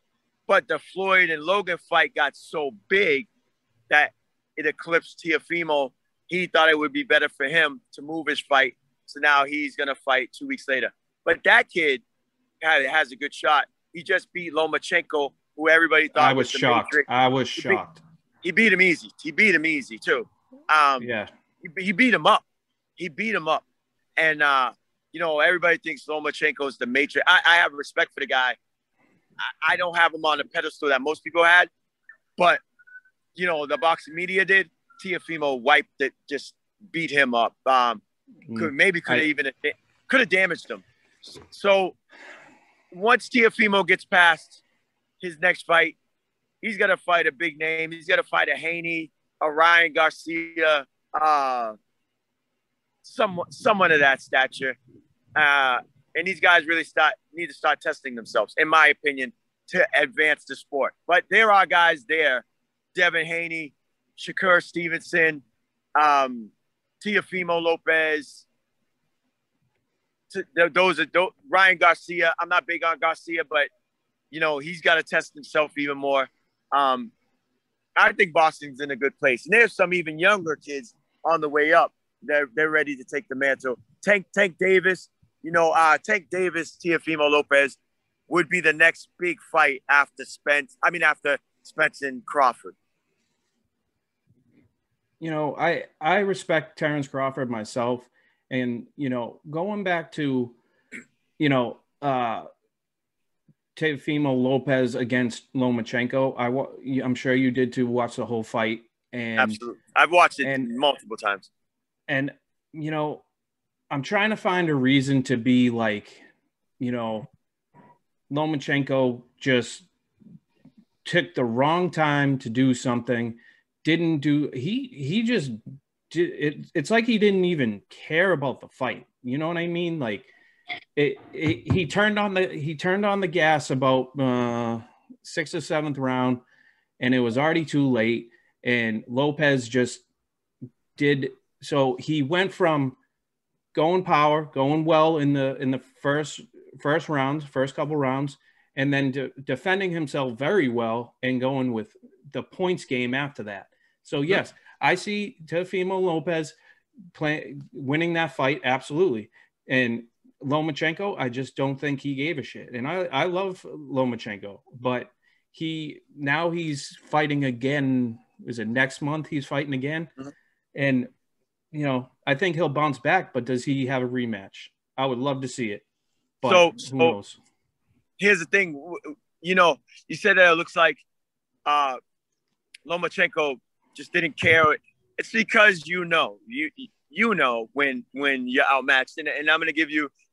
but the Floyd and Logan fight got so big that it eclipsed Teofimo. He thought it would be better for him to move his fight. So now he's going to fight 2 weeks later. But that kid has a good shot. He just beat Lomachenko, who everybody thought I was shocked. Matrix. I was shocked. He beat him easy. He beat him easy, too. Yeah. He beat him up. He beat him up. And, you know, everybody thinks Lomachenko is the Matrix. I have respect for the guy. I don't have him on the pedestal that most people had. But, you know, the boxing media did. Teofimo wiped it, just beat him up. Could have damaged him. So once Teofimo gets past his next fight, he's got to fight a big name. He's got to fight a Haney, a Ryan Garcia, someone of that stature. And these guys really need to start testing themselves, in my opinion, to advance the sport. But there are guys there: Devin Haney, Shakur Stevenson, Teofimo Lopez. Ryan Garcia. I'm not big on Garcia, but you know he's got to test himself even more. I think Boston's in a good place, and there's some even younger kids on the way up. They're ready to take the mantle. Tank Davis, Tank Davis, Teofimo Lopez would be the next big fight after Spence and Crawford. You know, I respect Terrence Crawford myself. And, you know, going back to, Teofimo Lopez against Lomachenko, I'm sure you did too, watch the whole fight. And absolutely. I've watched it multiple times. And, you know, I'm trying to find a reason to be like, you know, Lomachenko just took the wrong time to do something. He just did it. It's like he didn't even care about the fight. You know what I mean? Like he turned on the gas about 6th or 7th round, and it was already too late. And Lopez just did. So he went from going power, going well in the first couple rounds, and then defending himself very well and going with the points game after that. So yes, I see Teofimo Lopez winning that fight, absolutely. And Lomachenko, I just don't think he gave a shit. And I love Lomachenko, but he's fighting again. Is it next month he's fighting again? Mm-hmm. And, you know, I think he'll bounce back, but does he have a rematch? I would love to see it. But who knows? Here's the thing. You know, you said that it looks like Lomachenko just didn't care. It's because you know when you're outmatched. And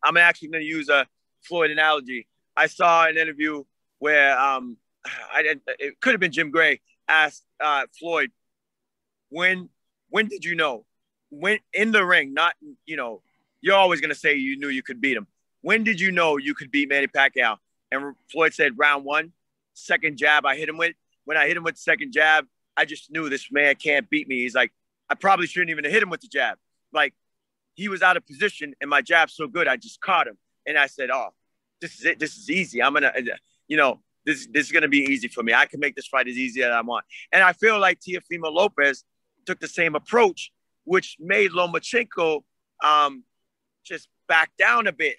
I'm actually going to use a Floyd analogy. I saw an interview where it could have been Jim Gray asked Floyd, when when did you know? When in the ring, not, you're always going to say you knew you could beat him. When did you know you could beat Manny Pacquiao? And Floyd said round 1, second jab I hit him with. When I hit him with the second jab, I just knew this man can't beat me. He's like, I probably shouldn't even have hit him with the jab. Like, he was out of position and my jab's so good, I just caught him. And I said, oh, this is it. This is easy. I'm going to, this is going to be easy for me. I can make this fight as easy as I want. And I feel like Teofimo Lopez took the same approach, which made Lomachenko just back down a bit.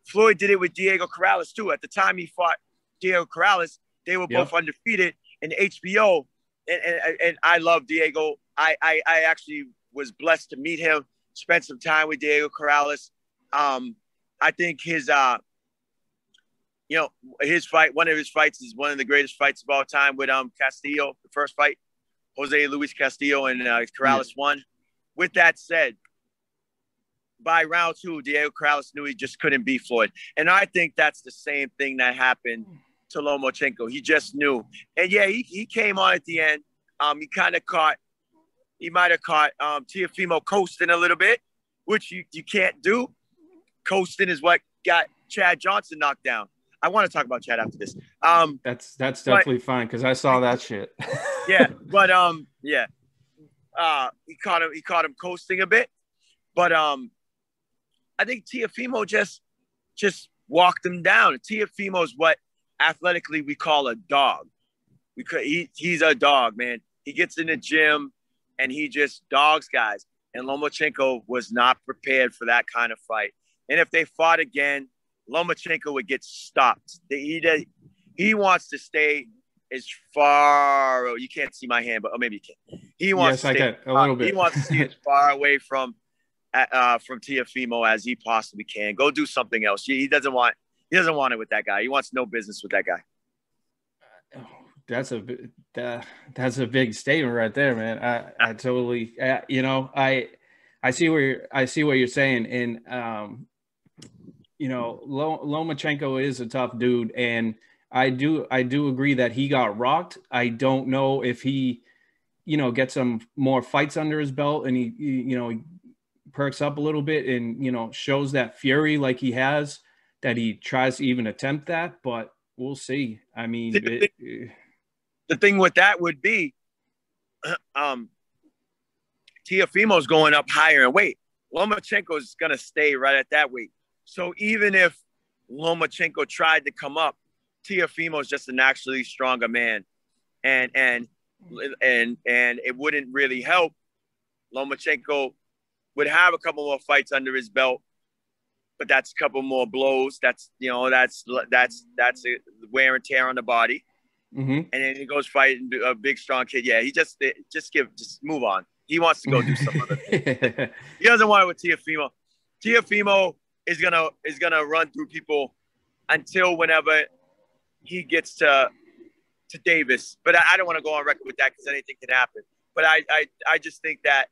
Floyd did it with Diego Corrales too. At the time he fought Diego Corrales, they were both undefeated in HBO. And I love Diego. I actually was blessed to meet him, spent some time with Diego Corrales. I think his fight, one of his fights is one of the greatest fights of all time with Castillo, the first fight, Jose Luis Castillo, and Corrales won. With that said, by round 2, Diego Corrales knew he just couldn't beat Floyd. And I think that's the same thing that happened to Lomachenko. He just knew. And yeah, he came on at the end. He might have caught Teofimo coasting a little bit, which you can't do. Coasting is what got Chad Johnson knocked down. I want to talk about Chad after this. That's definitely fine, because I saw that shit. Yeah, but he caught him coasting a bit. But I think Teofimo just walked him down. Teofimo is what athletically we call a dog. He's a dog, man. He gets in the gym and he just dogs guys. And Lomachenko was not prepared for that kind of fight. And if they fought again, Lomachenko would get stopped. He wants to stay as far. Oh, you can't see my hand, but maybe you can. He wants to stay a little bit. He wants to stay as far away from Teofimo as he possibly can. Go do something else. He doesn't want it with that guy. He wants no business with that guy. That's a big statement right there, man. I totally, I see what you're saying. And, Lomachenko is a tough dude. And I do agree that he got rocked. I don't know if he, gets some more fights under his belt and he perks up a little bit and, shows that fury like he has, that he tries to even attempt that, but we'll see. I mean, the thing with that would be, Teofimo's going up higher in weight. Lomachenko's going to stay right at that weight. So even if Lomachenko tried to come up, Teofimo's just a naturally stronger man. And it wouldn't really help. Lomachenko would have a couple more fights under his belt, but that's a couple more blows. That's a wear and tear on the body. Mm-hmm. And then he goes fighting a big, strong kid. Yeah, he just move on. He wants to go do some other thing. He doesn't want it with Teofimo. Teofimo is gonna run through people until whenever he gets to Davis. But I don't want to go on record with that because anything can happen. But I just think that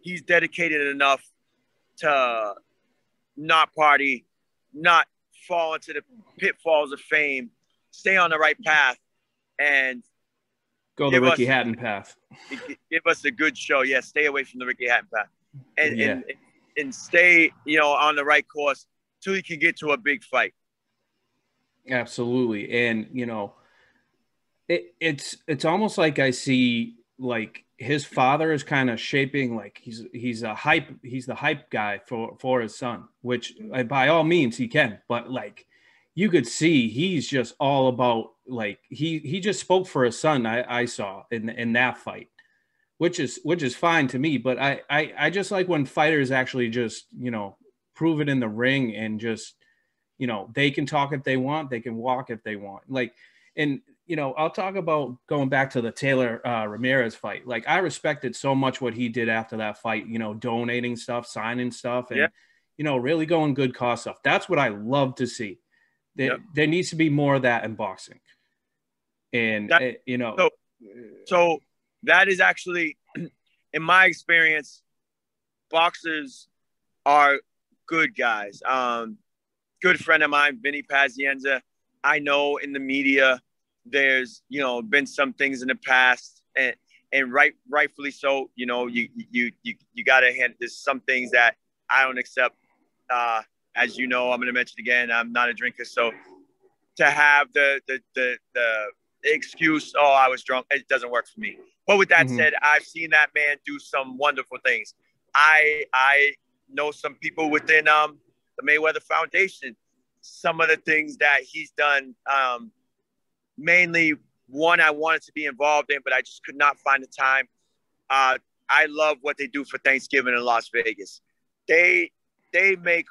he's dedicated enough to not party, not fall into the pitfalls of fame, stay on the right path, and go the Ricky Hatton path. Give us a good show. Yeah, stay away from the Ricky Hatton path. And stay, on the right course till he can get to a big fight. Absolutely. And, it's almost like I see like his father is kind of shaping, like he's the hype guy for his son, which by all means he can, but like you could see he's just all about, like he just spoke for his son. I saw in that fight, which is fine to me, but I just like when fighters actually just, prove it in the ring and just, they can talk if they want, they can walk if they want. Like, and, I'll talk about going back to the Taylor Ramirez fight. Like, I respected so much what he did after that fight, donating stuff, signing stuff, and, really going good cause stuff. That's what I love to see. There needs to be more of that in boxing. And, So that is actually, in my experience, boxers are good guys. Good friend of mine, Vinny Pazienza. I know in the media, there's, been some things in the past, rightfully so. You know, you got to hand. There's some things that I don't accept. As you know, I'm going to mention again, I'm not a drinker, so to have the excuse, oh, I was drunk, it doesn't work for me. But with that said, I've seen that man do some wonderful things. I know some people within the Mayweather Foundation. Some of the things that he's done, mainly one I wanted to be involved in, but I just could not find the time. I love what they do for Thanksgiving in Las Vegas. They make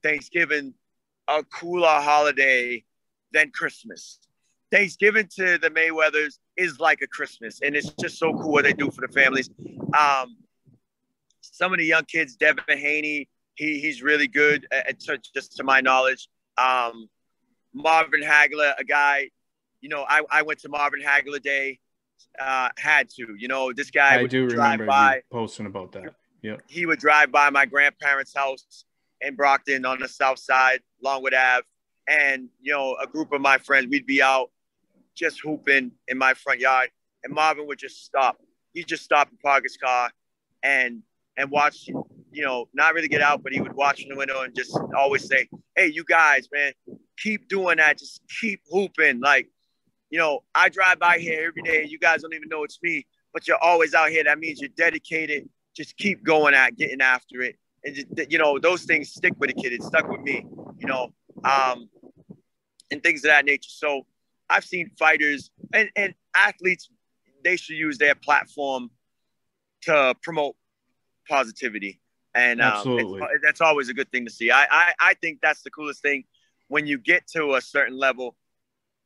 Thanksgiving a cooler holiday than Christmas. Thanksgiving to the Mayweathers is like a Christmas, and it's just so cool what they do for the families. Some of the young kids, Devin Haney, he's really good, just to my knowledge. Marvin Hagler, a guy, you know, I went to Marvin Hagler Day, had to, you know, this guy would drive by. Posting about that. Yeah, he would drive by my grandparents' house in Brockton on the south side, Longwood Ave. And, you know, a group of my friends, we'd be out just hooping in my front yard. And Marvin would just stop. He'd just stop and park his car and watch, you know, not really get out, but he would watch from the window and just always say, hey, you guys, man, keep doing that. Just keep hooping. Like, you know, I drive by here every day. You guys don't even know it's me, but you're always out here. That means you're dedicated. Just keep going at getting after it. And, just, you know, those things stick with a kid. It stuck with me, you know, and things of that nature. So I've seen fighters and athletes, they should use their platform to promote positivity. And absolutely, that's always a good thing to see. I think that's the coolest thing. When you get to a certain level,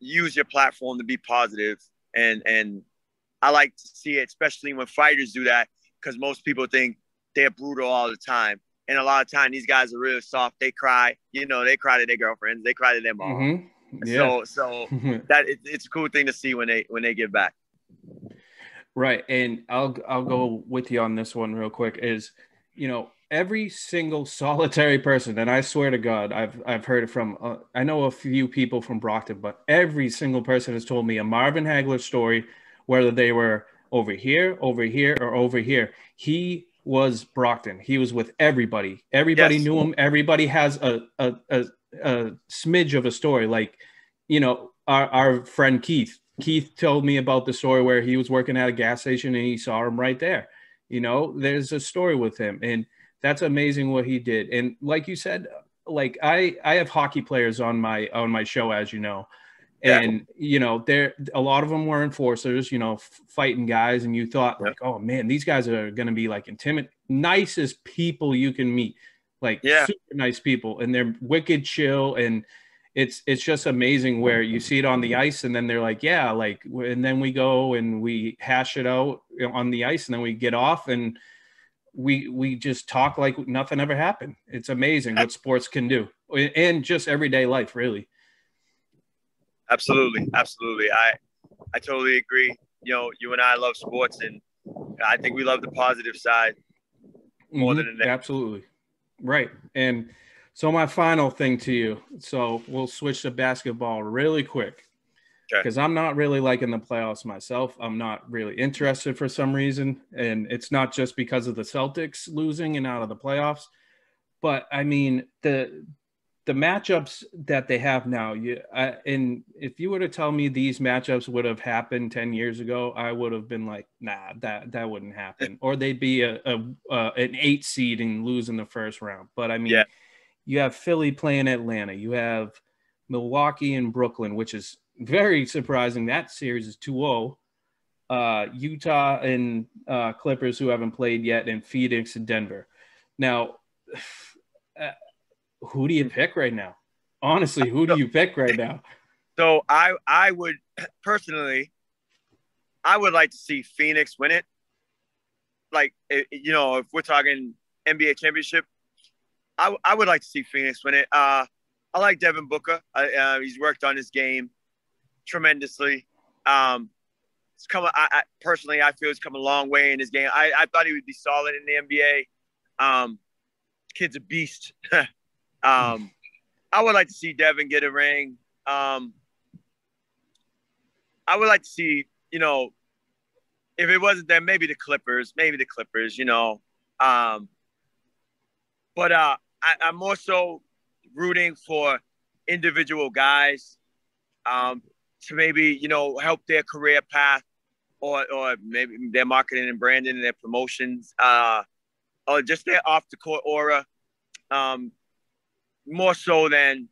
use your platform to be positive. And I like to see it, especially when fighters do that, because most people think they're brutal all the time. And a lot of time, these guys are really soft. They cry. You know, they cry to their girlfriends. They cry to their mom. Yeah. So that it's a cool thing to see when they give back. Right. And I'll go with you on this one real quick is, you know, every single solitary person, and I swear to God, I've heard it from, I know a few people from Brockton, but every single person has told me a Marvin Hagler story, whether they were over here, or over here. He was Brockton. He was with everybody. Everybody Yes. knew him. Everybody has a smidge of a story. Like, you know, our friend Keith told me about the story where he was working at a gas station and he saw him right there. You know, there's a story with him, and that's amazing what he did. And like you said, like I have hockey players on my show, as you know, and you know, a lot of them were enforcers, you know, fighting guys, and you thought like, oh man, these guys are going to be like nicest people you can meet, like super nice people, and they're wicked chill. And it's just amazing where you see it on the ice, and then they're like, yeah, like, and then we go and we hash it out on the ice, and then we get off and we just talk like nothing ever happened. It's amazing what sports can do, and just everyday life, really. Absolutely. I totally agree. You know, you and I love sports, and I think we love the positive side more than the negative. Absolutely. Right. And so my final thing to you, so we'll switch to basketball really quick, because I'm not really liking the playoffs myself. I'm not really interested for some reason. And it's not just because of the Celtics losing and out of the playoffs, but I mean, the matchups that they have now, and if you were to tell me these matchups would have happened 10 years ago, I would have been like, nah, that wouldn't happen. Or they'd be an 8 seed and lose in the first round. But I mean, you have Philly playing Atlanta. You have Milwaukee and Brooklyn, which is very surprising. That series is 2-0. Utah and Clippers, who haven't played yet, and Phoenix and Denver. Now, who do you pick right now? Honestly, who do you pick right now? So I would personally, I would like to see Phoenix win it. Like, you know, if we're talking NBA championship, I would like to see Phoenix win it. I like Devin Booker. He's worked on his game tremendously. It's come. I personally, I feel he's come a long way in his game. I thought he would be solid in the NBA. Kid's a beast. I would like to see Devin get a ring. I would like to see, you know, if it wasn't them, maybe the Clippers, you know. But I'm more so rooting for individual guys to maybe, you know, help their career path or maybe their marketing and branding and their promotions or just their off-the-court aura more so than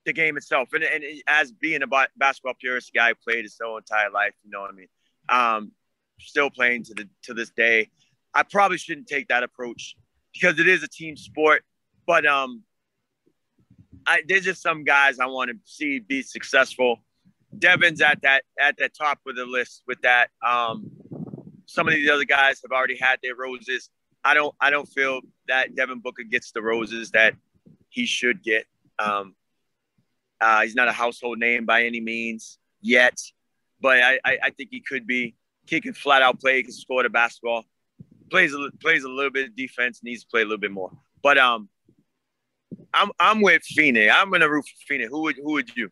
the game itself. And as being a basketball purist guy who played his whole entire life, you know what I mean? Still playing to this day. I probably shouldn't take that approach because it is a team sport. But there's just some guys I want to see be successful. Devin's at that top of the list with that. Some of these other guys have already had their roses. I don't feel that Devin Booker gets the roses that he should get. He's not a household name by any means yet, but I think he could be. He can flat out play. He can score the basketball. Plays a little bit of defense. Needs to play a little bit more. But I'm with Phoenix. I'm gonna root for Phoenix. Who would you?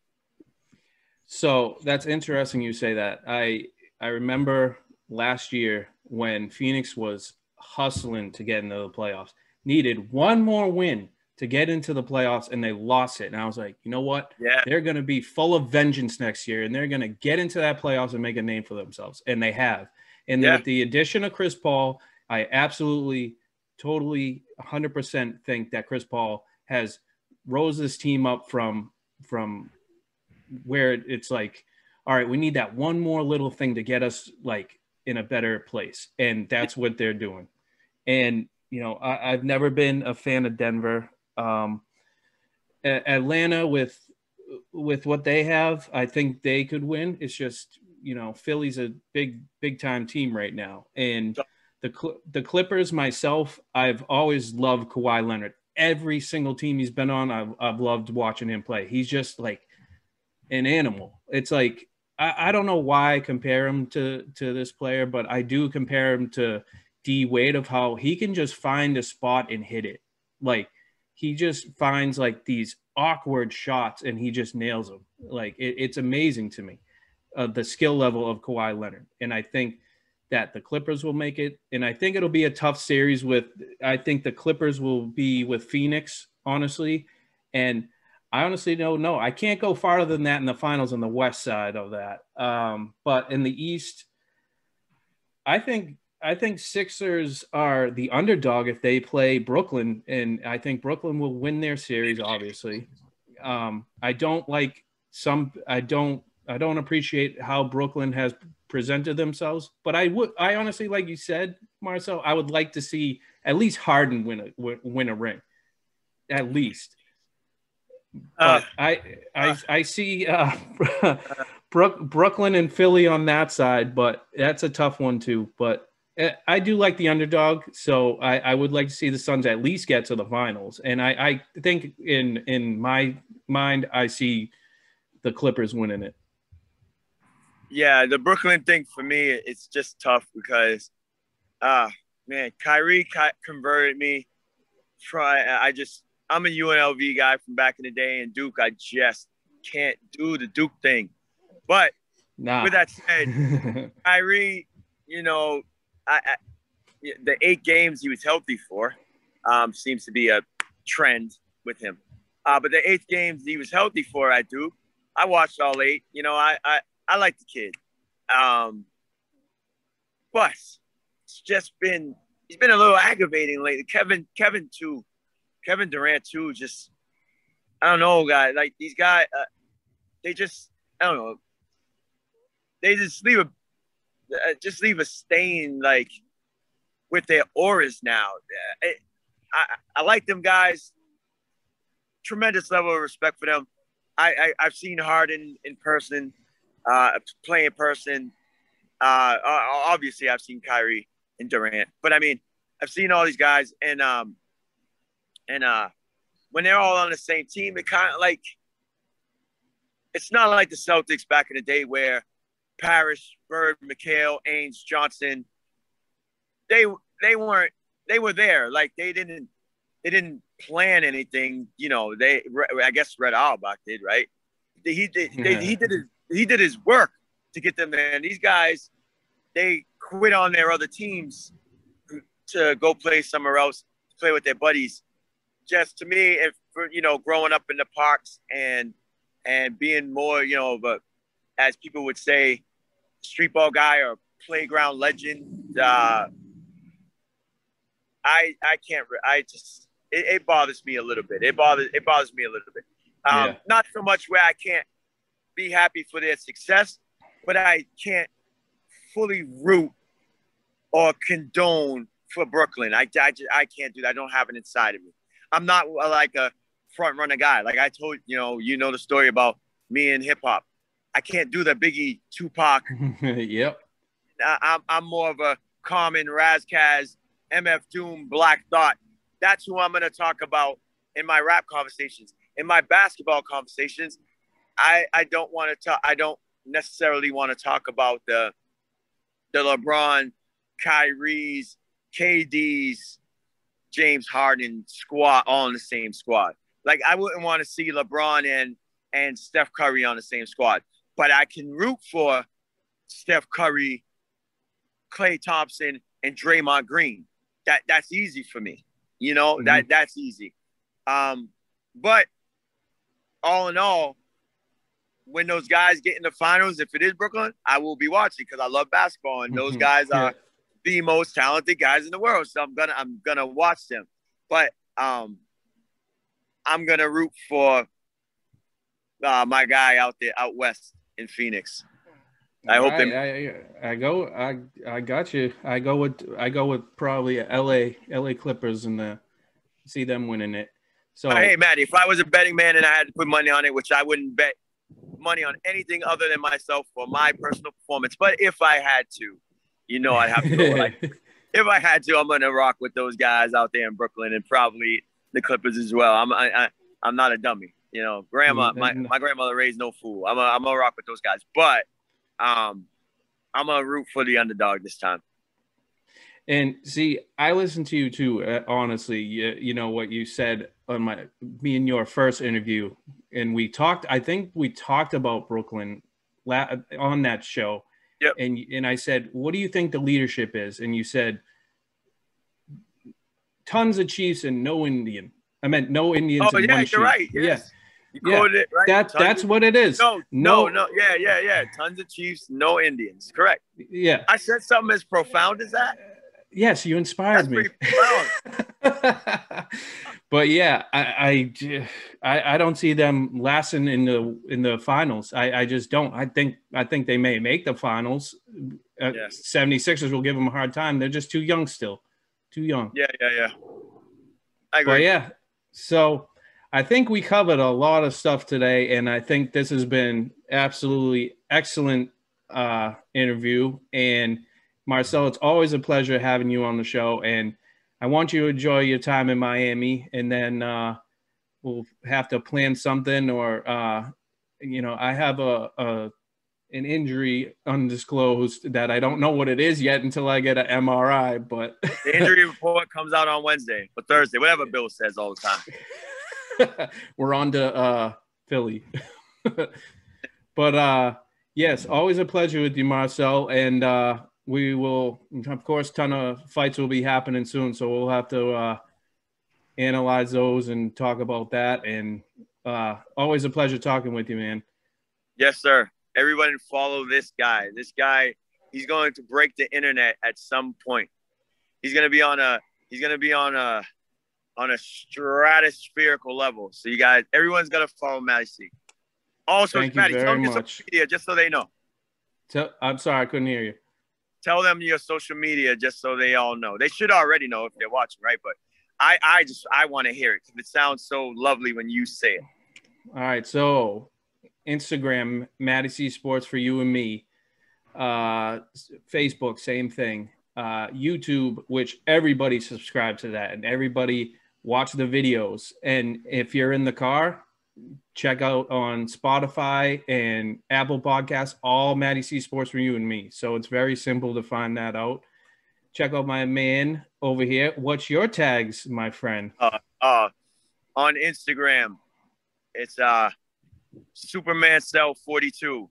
So that's interesting you say that. I remember last year when Phoenix was hustling to get into the playoffs, needed one more win to get into the playoffs, and they lost it. And I was like, you know what? Yeah. They're going to be full of vengeance next year, and they're going to get into that playoffs and make a name for themselves. And they have. And with the addition of Chris Paul, I absolutely, totally, 100% think that Chris Paul has rose this team up from where it's like, all right, we need that one more little thing to get us like in a better place. And that's what they're doing. And, you know, I've never been a fan of Denver. Atlanta with what they have, I think they could win. It's just, you know, Philly's a big time team right now. And the Clippers, myself, I've always loved Kawhi Leonard. Every single team he's been on, I've loved watching him play. He's just like an animal. It's like, I don't know why I compare him to this player, but I do compare him to D Wade of how he can just find a spot and hit it. Like, he just finds like these awkward shots and he just nails them. Like it's amazing to me, the skill level of Kawhi Leonard. And I think that the Clippers will make it. And I think it'll be a tough series I think the Clippers will be with Phoenix, honestly. And I honestly don't know. I can't go farther than that in the finals on the west side of that. But in the East, I think Sixers are the underdog if they play Brooklyn, and I think Brooklyn will win their series. Obviously, I don't appreciate how Brooklyn has presented themselves, but I honestly, like you said, Marcel, I would like to see at least Harden win a ring, at least. But I see Brooklyn and Philly on that side, but that's a tough one too. But I do like the underdog, so I would like to see the Suns at least get to the finals. And I think in my mind, I see the Clippers winning it. Yeah, the Brooklyn thing for me, it's just tough because, man, Kyrie converted me. I'm a UNLV guy from back in the day, and Duke, I just can't do the Duke thing. But with that said, Kyrie, you know, the 8 games he was healthy for seems to be a trend with him. But the 8 games he was healthy for at Duke, I watched all 8. You know, I like the kid. But it's just he's been a little aggravating lately. Kevin Durant too, just, I don't know, guys. Like these guys, they just, I don't know. They just leave a stain like with their auras now. I like them guys. Tremendous level of respect for them. I've seen Harden in person, play in person. Obviously, I've seen Kyrie and Durant, but I mean, I've seen all these guys, and when they're all on the same team, it kind of like, it's not like the Celtics back in the day where Parrish, Bird, McHale, Ainge, Johnson, they were there. Like they didn't plan anything. You know, I guess Red Auerbach did, right? He did his work to get them there. And these guys, they quit on their other teams to go play somewhere else, play with their buddies. Just to me, if growing up in the parks and being more, of a, as people would say, street ball guy or playground legend, I can't. It bothers me a little bit. It bothers me a little bit. Not so much where I can't be happy for their success, but I can't fully root or condone for Brooklyn. I can't do that. I don't have it inside of me. I'm not like a front runner guy. Like I told the story about me and hip hop. I can't do the Biggie, Tupac. Yep. I'm more of a Common, Razkaz, MF Doom, Black Thought. That's who I'm going to talk about in my rap conversations. In my basketball conversations, I don't want to talk. I don't necessarily want to talk about the LeBron, Kyrie's, KD's, James Harden squad all in the same squad. Like I wouldn't want to see LeBron and Steph Curry on the same squad, but I can root for Steph Curry, Klay Thompson, and Draymond Green. That's easy for me. That's easy. But all in all, when those guys get in the finals, if it is Brooklyn, I will be watching because I love basketball and those guys are the most talented guys in the world. So I'm gonna watch them. But I'm gonna root for my guy out there out west in Phoenix. I hope I got you. I go with probably LA Clippers and see them winning it. So hey Matty, if I was a betting man and I had to put money on it, which I wouldn't bet money on anything other than myself for my personal performance, but if I had to, I'd have to go if I had to, I'm gonna rock with those guys out there in Brooklyn and probably the Clippers as well. I'm not a dummy. My grandmother raised no fool. I'm gonna rock with those guys, but I'm gonna root for the underdog this time. And see, I listened to you too. Honestly, you know what you said on me and your first interview, and we talked. I think we talked about Brooklyn on that show. Yep. And I said, "What do you think the leadership is?" And you said, "Tons of Chiefs and no Indian." I meant no Indians. Oh, yeah, you're right. Yes. Yeah. You quoted it right. That's what it is. No. Yeah. Tons of Chiefs, no Indians. Correct. Yeah. I said something as profound as that. Yes, you inspired me. But yeah, I don't see them lasting in the finals. I just don't. I think they may make the finals. Yes. 76ers will give them a hard time. They're just too young still. Too young. Yeah. I agree. But yeah, so I think we covered a lot of stuff today, and I think this has been absolutely excellent interview. And Marcel, it's always a pleasure having you on the show, and I want you to enjoy your time in Miami, and then we'll have to plan something, or I have an injury undisclosed that I don't know what it is yet until I get an MRI. But the injury report comes out on Wednesday or Thursday, whatever Bill says all the time. We're on to Philly. But yes, always a pleasure with you, Marcel, and we will, of course, ton of fights will be happening soon, so we'll have to analyze those and talk about that. And always a pleasure talking with you, man. Yes, sir. Everyone follow this guy. This guy, he's going to break the internet at some point. He's going to be on a stratospherical level. So you guys, everyone's going to follow Matty C. Also, Matty, tell them your social media just so they know. I'm sorry, I couldn't hear you. Tell them your social media just so they all know. They should already know if they're watching, right? But I want to hear it because it sounds so lovely when you say it. All right, so Instagram, Matty C Sports for you and me. Facebook, same thing. YouTube, which everybody subscribe to that and everybody watch the videos. And if you're in the car, check out on Spotify and Apple Podcasts, all Matty C Sports for you and me. So it's very simple to find that out. Check out my man over here. What's your tags, my friend? On Instagram, it's Superman Cell 42.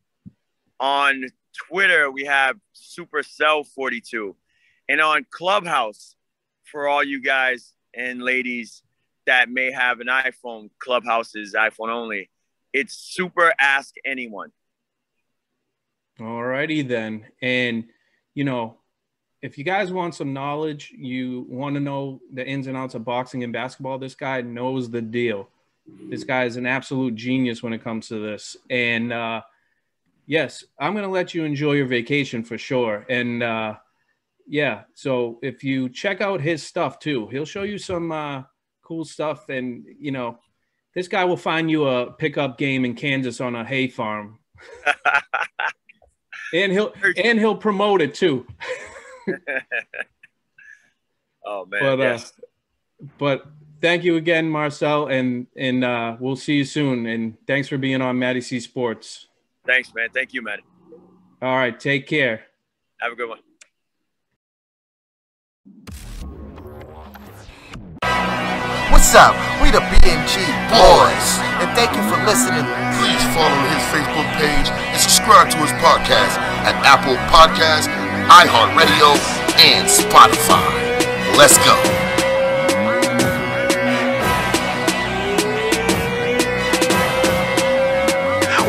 On Twitter, we have Supercell42. And on Clubhouse, for all you guys and ladies that may have an iPhone, Clubhouse is iPhone only. It's Super Ask Anyone. All righty then. And, you know, if you guys want some knowledge, you want to know the ins and outs of boxing and basketball, this guy knows the deal. This guy is an absolute genius when it comes to this. And, yes, I'm going to let you enjoy your vacation for sure. And, yeah, so if you check out his stuff too, he'll show you some cool stuff. And, you know, this guy will find you a pickup game in Kansas on a hay farm. and he'll promote it too. Oh man. But yes. But thank you again, Marcel, and we'll see you soon. And thanks for being on Matty C Sports. Thanks, man. Thank you, man. All right, take care. Have a good one. What's up? We the BMG Boys, and thank you for listening. Please follow his Facebook page and subscribe to his podcast at Apple Podcasts, iHeartRadio, and Spotify. Let's go.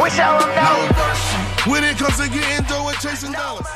We tell them no. When it comes to getting dough and chasing dollars.